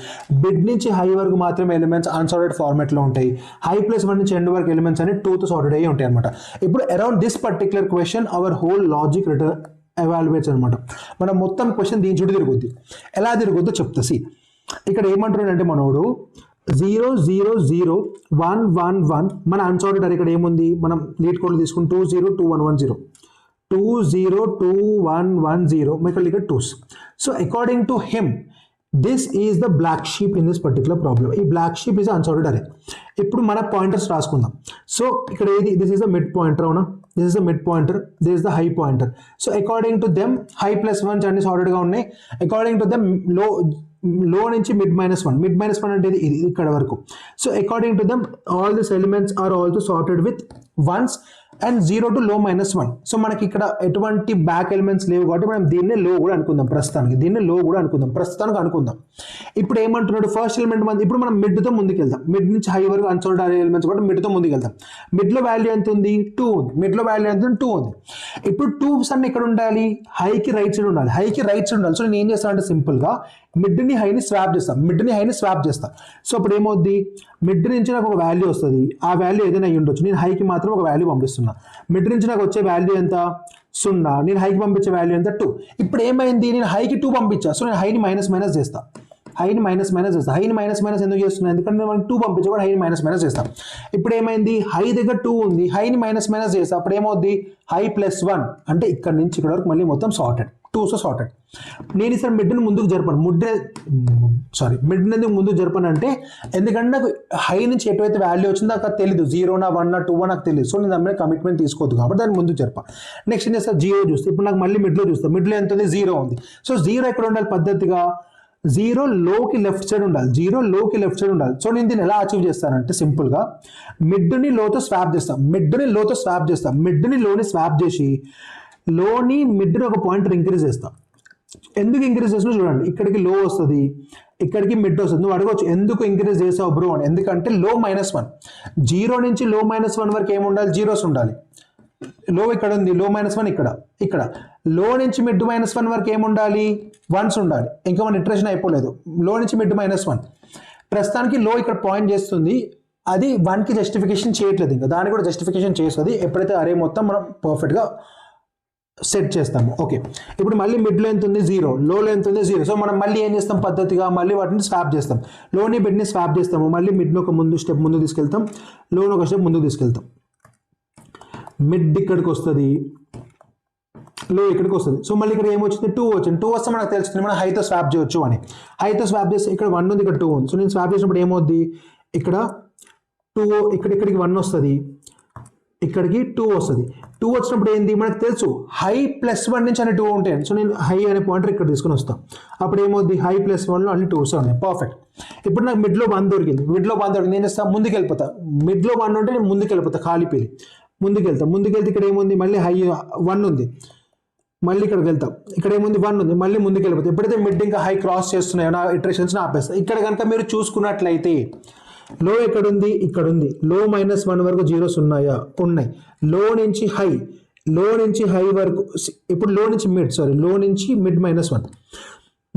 మిడ్ నుంచి హై వరకు మాత్రమే ఎలిమెంట్స్ అన్సార్టెడ్ ఫార్మాట్లో ఉంటాయి. హై +1 నుంచి ఎండ్ వరకు ఎలిమెంట్స్ అన్ని 2తో సార్టెడ్ అయ్యి ఉంటాయి అనమాట. ఇప్పుడు around this particular question our whole logic evaluates అనమాట. మనం మొత్తం క్వశ్చన్ దీని చుట్టూ తిరుగుద్ది. ఎలా తిరుగుద్దో చెప్తా. ఇక్కడ ఏమంటున్నాడంటే మనోడు 0 0 0 1 1 1 మన అన్సార్టెడ్ అరే ఇక్కడ ఏముంది? మనం లీడ్ కోడ్లు తీసుకుని 2 0 2 1 1 0 2 0 2 1 1 0 ఇక్కడ 2s. So according to him this is the black sheep in this particular problem. ఈ black sheep is unsorted array. ఇప్పుడు మన పాయింటర్స్ రాసుకుందాం. సో ఇక్కడ ఏది? This is the mid pointer. అవునా? This is the mid pointer, this is the high pointer. So according to them high plus 1 అన్ని సార్టెడ్గా ఉన్నాయి. According to them లో నుంచి మిడ్ మైనస్ వన్ అంటే ఇది ఇక్కడ వరకు. So according to them all this elements are also sorted with ones and 0 to low -1. సో మనకి ఇక్కడ ఎటువంటి బ్యాక్ ఎలిమెంట్స్ లేవు కాబట్టి మనం దీన్నే లో కూడా అనుకుందాం. ప్రస్తుతానికి అనుకుందాం. ఇప్పుడు ఏమంటున్నాడు, ఫస్ట్ ఎలిమెంట్ ఇప్పుడు మనం మిడ్తో ముందుకెళ్దాం. మిడ్ నుంచి హై వరకు అన్సార్టెడ్ ఎలిమెంట్స్ కూడా మిడ్తో ముందుకెళ్దాం. మిడ్లో వాల్యూ ఎంత ఉంది, 2 ఉంది. ఇప్పుడు 2s అన్ని ఇక్కడ ఉండాలి, హైకి రైట్ సైడ్ ఉండాలి. సో నేను ఏం చేస్తాను అంటే సింపుల్గా మిడ్ని హైని స్వాప్ చేస్తా. సో అప్పుడు ఏమవుద్ది, మిడ్ నుంచి నాకు ఒక వాల్యూ వస్తుంది. ఆ వాల్యూ ఏదైనా అయ్యి ఉండొచ్చు. నేను హైకి మాత్రం ఒక వాల్యూ పంపిస్తున్నా. మిడ్ నుంచి నాకు వచ్చే వాల్యూ ఎంత, 0. నేను హైకి పంపించే వాల్యూ ఎంత, 2. ఇప్పుడు ఏమైంది, నేను హైకి 2 పంపించా. సో నేను హైని మైనస్ చేస్తా. హైని మైనస్ ఎందుకు చేస్తున్నా, ఎందుకంటే మనం 2 పంపించి కూడా హైని మైనస్ చేస్తాం. ఇప్పుడు ఏమైంది, హై దగ్గర 2 ఉంది, హైని మైనస్ చేస్తా. అప్పుడు ఏమవుద్ది, హై +1 అంటే ఇక్కడ నుంచి ఇక్కడ వరకు మళ్ళీ మొత్తం సార్టెడ్, 2 సార్టెడ్. నేను ఈసారి మిడ్ని ముందుకు జరపను. మిడ్ని ఎందుకు ముందుకు జరపను అంటే ఎందుకంటే నాకు హై నుంచి ఎటువైతే వాల్యూ వచ్చిందో నాకు తెలియదు, 0నా 1నా 2 నాకు తెలియదు. సో నేను దాని మీద కమిట్మెంట్ తీసుకోవద్దు కాబట్టి దాన్ని ముందుకు జరప. నెక్స్ట్ ఏం చేస్తా, 0 చూస్తే ఇప్పుడు నాకు మళ్ళీ మిడ్లో చూస్తాను. మిడ్లో ఎంత ఉంది, 0 ఉంది. సో 0 ఎక్కడ ఉండాలి పద్ధతిగా, 0 లోకి లెఫ్ట్ సైడ్ ఉండాలి. సో నేను దీన్ని ఎలా అచీవ్ చేస్తానంటే సింపుల్గా మిడ్ని లోతో స్వాప్ చేస్తాను. మిడ్ని లోని స్వాప్ చేసి మిడ్ని ఒక పాయింట్ ఇంక్రీజ్ చేస్తాం. ఎందుకు ఇంక్రీజ్ చేసినా చూడండి, ఇక్కడికి లో వస్తుంది, ఇక్కడికి మిడ్ వస్తుంది. నువ్వు అడగవచ్చు ఎందుకు ఇంక్రీజ్ చేసావు బ్రో అని. ఎందుకంటే లో -1, 0 నుంచి లో -1 వరకు ఏముండాలి, జీరోస్ ఉండాలి. లో ఇక్కడ ఉంది, లో -1 ఇక్కడ లో నుంచి మిడ్ -1 వరకు ఏముండాలి, 1s ఉండాలి. ఇంకా మన ఇటరేషన్ అయిపోలేదు. లో నుంచి మిడ్ -1 ప్రస్తుతానికి లో ఇక్కడ పాయింట్ చేస్తుంది. అది 1కి జస్టిఫికేషన్ చేయట్లేదు, ఇంకా దాన్ని కూడా జస్టిఫికేషన్ చేస్తుంది ఎప్పుడైతే అరే మొత్తం మనం పర్ఫెక్ట్గా సెట్ చేస్తాము. ఓకే, ఇప్పుడు మళ్ళీ మిడ్లో ఎంత ఉంది, 0, లోలో ఎంత ఉంది, 0. సో మనం మళ్ళీ ఏం చేస్తాం పద్ధతిగా, మళ్ళీ వాటిని స్వాప్ చేస్తాం. లోని మిడ్ని స్వాప్ చేస్తాము. మళ్ళీ మిడ్ని ఒక స్టెప్ ముందు తీసుకెళ్తాం, లోని ఒక స్టెప్ ముందు తీసుకెళ్తాం. మిడ్ ఇక్కడికి వస్తుంది, లో ఇక్కడికి వస్తుంది. సో మళ్ళీ ఇక్కడ ఏమొచ్చింది, 2 వచ్చింది. 2 వస్తే మనకు తెలుస్తుంది మనం హైతో స్వాప్ చేయొచ్చు అని. హైతో స్వాప్ చేస్తే ఇక్కడ 1 ఉంది, ఇక్కడ 2 ఉంది. సో నేను స్వాప్ చేసినప్పుడు ఏమవుద్ది, ఇక్కడ 2, ఇక్కడికి 1 వస్తుంది, ఇక్కడికి 2 వస్తుంది. 2 వచ్చినప్పుడు ఏంది మనకు తెలుసు, హై +1 నుంచి అనే 2 ఉంటాయి. సో నేను హై అనే పాయింటర్ ఇక్కడ తీసుకుని వస్తాను. అప్పుడు ఏమవుద్ది, హై +1లో అన్ని 2s ఉన్నాయి. పర్ఫెక్ట్. ఇప్పుడు నాకు మిడ్లో 1 దొరికింది. నేను చేస్తాను, ముందుకు వెళ్ళిపోతా. మిడ్లో 1 ఉంటే నేను ముందుకు వెళ్ళిపోతా, ఖాళీ పేలి ముందుకెళ్తే ఇక్కడ ఏముంది, మళ్ళీ హై 1 ఉంది. మళ్ళీ ఇక్కడికి వెళ్తాం, ఇక్కడ ఏముంది, 1 ఉంది. మళ్ళీ ముందుకు వెళ్ళిపోతాం. ఎప్పుడైతే మిడ్ ఇంకా హై క్రాస్ చేస్తున్నాయో నా ఇటరేషన్స్ ఆపేస్తాయి. ఇక్కడ కనుక మీరు చూసుకున్నట్లయితే లో ఎక్కడుంది, ఇక్కడ ఉంది. లో -1 వరకు జీరోస్ ఉన్నాయి. లో నుంచి హై వరకు, ఇప్పుడు లో నుంచి మిడ్ -1.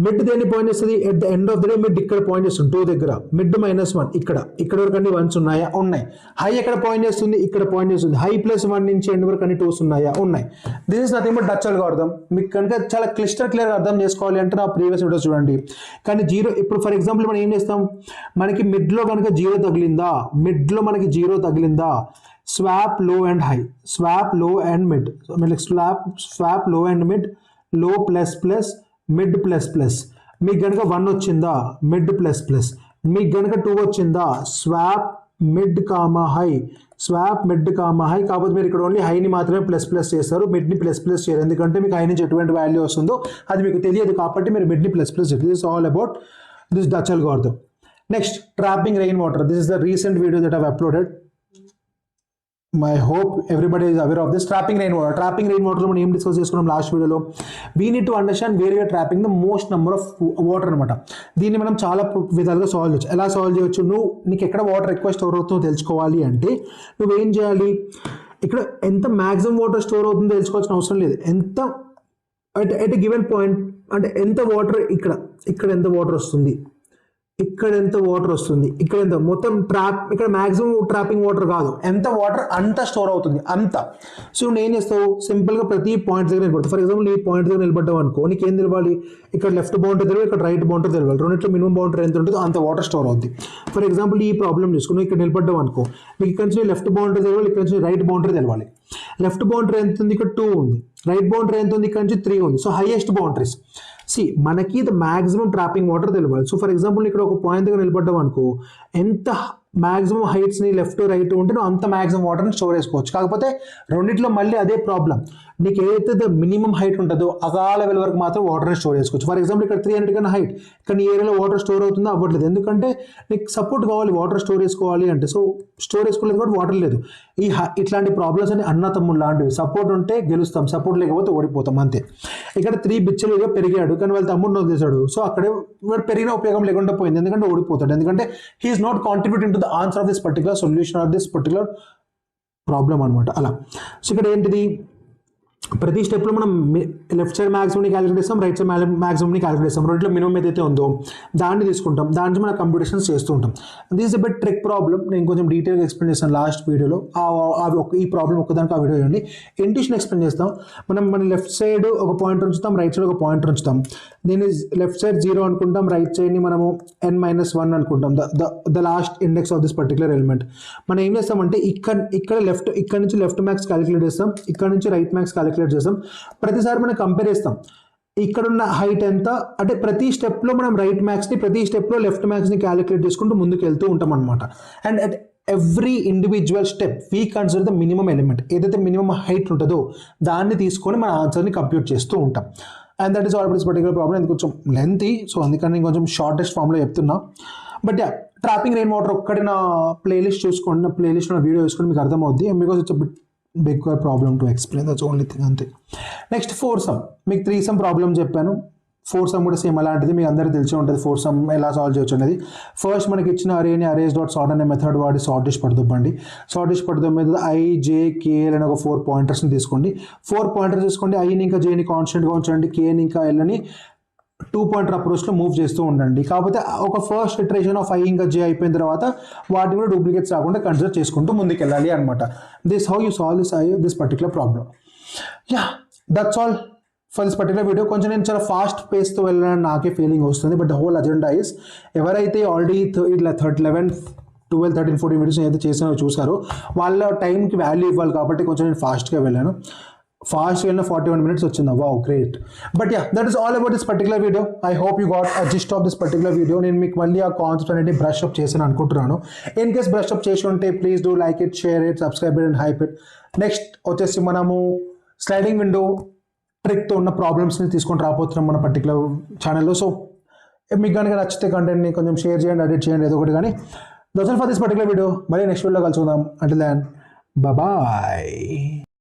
మిడ్ దేన్ని పాయింట్ చేస్తుంది, at the end of the day mid ఇక్కడ పాయింట్ చేస్తుంది, 2 దగ్గర. మిడ్ -1 ఇక్కడ వరకు అన్ని 1s ఉన్నాయా, ఉన్నాయి. హై ఎక్కడ పాయింట్ చేస్తుంది, ఇక్కడ పాయింట్ చేస్తుంది. హై +1 నుంచి ఎండ్ వరకు అన్ని 2s ఉన్నాయా, ఉన్నాయి. This is nothing but Dutch algorithm. మీకు కనుక చాలా క్లియర్గా అర్థం చేసుకోవాలి అంటే నా ప్రీవియస్ వీడియోస్ చూడండి. కానీ 0 ఇప్పుడు ఫర్ ఎగ్జాంపుల్ మనం ఏం చేస్తాం, మనకి మిడ్లో కనుక 0 తగిలిందా, స్వాప్ లో అండ్ హై, స్వాప్ లో అండ్ మిడ్, లో ++, మిడ్ ++. మీకు గనక 1 వచ్చిందా, మిడ్ ++. మీకు గనక 2 వచ్చిందా, స్వాప్ మిడ్ హై. కాకపోతే మీరు ఇక్కడ ఓన్లీ హైని మాత్రమే ++ చేస్తారు, మిడ్ని ++ చేయరు. ఎందుకంటే మీకు హై నుంచి ఎటువంటి వాల్యూ వస్తుందో అది మీకు తెలియదు కాబట్టి మీరు మిడ్ని ++ చేస్తారు. This is all about this Dutch algorithm. Next, trapping rain water. This is the recent video that I have uploaded. I hope everybody is aware of this. Trapping rainwater మనం ఏం డిస్కస్ చేసుకున్నాం లాస్ట్ వీడియోలో. We need to understand where we are trapping the most number of water అనమాట. దీన్ని మనం చాలా విధాలుగా solve చేయొచ్చు. ఎలా సాల్వ్ చేయొచ్చు, నీకు ఎక్కడ వాటర్ ఎక్కువ స్టోర్ అవుతుందో తెలుసుకోవాలి అంటే నువ్వేం చేయాలి, ఇక్కడ ఎంత మ్యాక్సిమం వాటర్ స్టోర్ అవుతుందో తెలుసుకోవాల్సిన అవసరం లేదు. ఎంత ఎట్ గివెన్ పాయింట్ అంటే ఎంత వాటర్ ఇక్కడ ఎంత వాటర్ వస్తుంది, ఇక్కడ ఎంత మొత్తం ఇక్కడ మాక్సిమం ట్రాపింగ్ వాటర్ కాదు, ఎంత వాటర్ అంత స్టోర్ అవుతుంది అంత. సో నేను ఏం చేస్తావు, సింపుల్గా ప్రతి పాయింట్ దగ్గర నిలబడతావు. ఫర్ ఎగ్జాంపుల్ ఈ పాయింట్ దగ్గర నిలబడ్డావు అనుకో, నీకు ఏం తెలియాలి, ఇక్కడ లెఫ్ట్ బౌండరీ తెలియాలి, ఇక్కడ రైట్ బౌండరీ తెలియాలి. రెండింటిలో మినిమం బౌండరీ ఎంత ఉంటుందో అంత వాటర్ స్టోర్ అవుతుంది. ఫర్ ఎగ్జాంపుల్ ఈ ప్రాబ్లం తీసుకుని ఇక్కడ నిలబడ్డావు అనుకో, మీకు ఇక్కడ నుంచి లెఫ్ట్ బౌండరీ తెలియాలి, ఇక్కడ నుంచి రైట్ బౌండరీ తెలియాలి. లెఫ్ట్ బౌండరీ ఎంత ఉంది, ఇక్కడ 2 ఉంది. రైట్ బౌండరీ ఎంత ఉంది, ఇక్కడ నుంచి 3 ఉంది. సో హైయెస్ట్ బౌండరీస్ మనకి ద మాక్సిమం ట్రాపింగ్ వాటర్ తెలియాలి. సో ఫర్ ఎగ్జాంపుల్ ఇక్కడ ఒక పాయింట్ దగ్గర నిలబడ్డాం అనుకో, ఎంత మ్యాక్సిమం హైట్స్ని లెఫ్ట్ రైట్ ఉంటే నువ్వు అంత మ్యాక్సిమం వాటర్ని స్టోర్ చేసుకోవచ్చు. కాకపోతే రెండిట్లో మళ్ళీ అదే ప్రాబ్లం, నీకు ఏదైతే మినిమం హైట్ ఉంటుందో ఆ లెవెల్ వరకు మాత్రం వాటర్ని స్టోర్ చేసుకోవచ్చు. ఫర్ ఎగ్జాంపుల్ ఇక్కడ 300 కన్నా హైట్, కానీ ఈ ఏరియాలో వాటర్ స్టోర్ అవుతుందో అవ్వట్లేదు, ఎందుకంటే నీకు సపోర్ట్ కావాలి వాటర్ స్టోర్ చేసుకోవాలి అంటే. సో స్టోర్ చేసుకోలేదు కాబట్టి వాటర్ లేదు. ఇట్లాంటి ప్రాబ్లమ్స్ అని అన్న తమ్ముడు లాంటివి, సపోర్ట్ ఉంటే గెలుస్తాం, సపోర్ట్ లేకపోతే ఓడిపోతాం అంతే. ఇక్కడ 3 బిచ్చలుగా పెరిగాడు కానీ వాళ్ళ తమ్ముడు వదిలేశాడు, సో అక్కడే వాడు పెరిగిన ఉపయోగం లేకుండా పోయింది, ఎందుకంటే ఓడిపోతాడు, ఎందుకంటే he is not contributing to the answer of this particular solution or this particular problem అనమాట. అలా సో ఇక్కడ ఏంటిది, ప్రతి స్టెప్లో మనం లెఫ్ట్ సైడ్ మ్యాక్సిమమ్ని క్యాలిక్యులేట్ చేస్తాం, రైట్ సైడ్ మ్యాక్సిమమ్ని క్యాలిక్యులేట్ చేస్తాం. రెండింటిలో మినిమం ఏదైతే ఉందో దాన్ని తీసుకుంటాం, దాని నుంచి మనం కంప్యూటేషన్స్ చేస్తూ ఉంటాం. This is a bit trick problem, నేను కొంచెం డీటెయిల్గా ఎక్స్ప్లెయిన్ చేస్తాను లాస్ట్ వీడియోలో. ఈ ప్రాబ్లం ఒక్కదానికి ఆ వీడియో చేయండి. ఇంట్యూషన్ ఎక్స్ప్లెయిన్ చేస్తాం. మన లెఫ్ట్ సైడ్ ఒక పాయింట్ ఉంచుతాం, రైట్ సైడ్ ఒక పాయింట్ ఉంచుతాం. దీన్ని లెఫ్ట్ సైడ్ 0 అనుకుంటాం, రైట్ సైడ్ని మనము n-1 అనుకుంటాం, the last index of this particular element. మనం ఏం చేస్తామంటే ఇక్కడ నుంచి లెఫ్ట్ మ్యాక్స్ క్యాలిక్యులేట్ చేస్తాం, ఇక్కడ నుంచి రైట్ మ్యాక్స్ క్యాలిక్యులేట్ చేస్తాం. ప్రతిసారి మనం కంపేర్ చేస్తాం, ఇక్కడున్న హైట్ ఎంత అంటే ప్రతి స్టెప్లో మనం రైట్ మ్యాక్స్ని, ప్రతి స్టెప్లో లెఫ్ట్ మ్యాక్స్ని క్యాలిక్యులేట్ చేసుకుంటూ ముందుకు వెళ్తూ ఉంటాం అనమాట. And at every individual step we consider the minimum element, ఏదైతే మినిమం హైట్ ఉంటుందో దాన్ని తీసుకొని మన ఆన్సర్ని కంప్యూట్ చేస్తూ ఉంటాం. And that is all this particular problem. ఇది కొంచెం లెంతీ, సో అందుకని నేను కొంచెం షార్టెస్ట్ ఫామ్లో చెప్తున్నా. But yeah, trapping rain water ఒక్కటి నా ప్లేలిస్ట్ చూసుకోండి, నా ప్లేలిస్ట్ నా వీడియో చూసుకొని మీకు అర్థమవుద్ది, because it's big problem to explain, that's only thing అంతే. నెక్స్ట్ 4 సమ్, మీకు 3 సమ్ ప్రాబ్లమ్ చెప్పాను, 4 సమ్ కూడా సేమ్ అలాంటిది, మీకు అందరికీ తెలిసి ఉంటుంది 4 సమ్ ఎలా సాల్వ్ చేయొచ్చు అనేది. ఫస్ట్ మనకి ఇచ్చిన అరేని అరేస్ డాట్ సార్ట్ అనే మెథడ్ వాడి సార్ట్ చేసి పడుతుందండి. సార్ట్ చేసి పడుతుంది మీద IJKL అనే ఒక 4 పాయింటర్స్ని తీసుకోండి. 4 పాయింటర్స్ తీసుకోండి, ఐని ఇంకా జేని కాన్స్టెంట్గా ఉంచండి, కేని ఇంకా ఎల్ని 2 పాయింటర్ అప్రోచ్లో మూవ్ చేస్తూ ఉండండి. కాకపోతే ఒక ఫస్ట్ ఇటరేషన్ ఆఫ్ I ఇంకా J అయిపోయిన తర్వాత వాటిని కూడా డూప్లికేట్స్ రాకుండా కన్సిడర్ చేసుకుంటూ ముందుకు వెళ్ళాలి అనమాట. This how you solve this particular problem. Yeah, that's all for this particular video. కొంచెం నేను చాలా ఫాస్ట్ పేస్తో వెళ్ళాలని నాకే ఫీలింగ్ వస్తుంది, but the whole agenda is ఎవరైతే ఆల్రెడీ ఇట్లా 11, 12, 13, 14 వీడియోస్ ఏదైతే చేసానో చూసారో వాళ్ళ టైంకి వాల్యూ ఇవ్వాలి కాబట్టి కొంచెం నేను ఫాస్ట్గా వెళ్ళాను. ఫాస్ట్ వెళ్ళిన 41 minutes వచ్చిందా, wow great. But yeah, that is all about this particular video. I hope you got a gist of this particular video. నేను మీకు మళ్ళీ ఆ కాన్సెప్ట్ అనేది బ్రష్ అప్ చేసాను అనుకుంటున్నాను. ఇన్ కేస్ బ్రష్ అప్ చేసి ఉంటే please do like it, share it, subscribe it and hype it. Next వచ్చేసి మనము స్లైడింగ్ విండో ట్రిక్తో ఉన్న ప్రాబ్లమ్స్ని తీసుకొని రాబోతున్నాం మన పర్టికులర్ ఛానల్లో. సో మీకు కనుక నచ్చితే కంటెంట్ని కొంచెం షేర్ చేయండి, ఎడిట్ చేయండి, ఏదో ఒకటి. కానీ that's all for this particular video. మళ్ళీ నెక్స్ట్ వీడియోలో కలుసుకుందాం. Until then bye.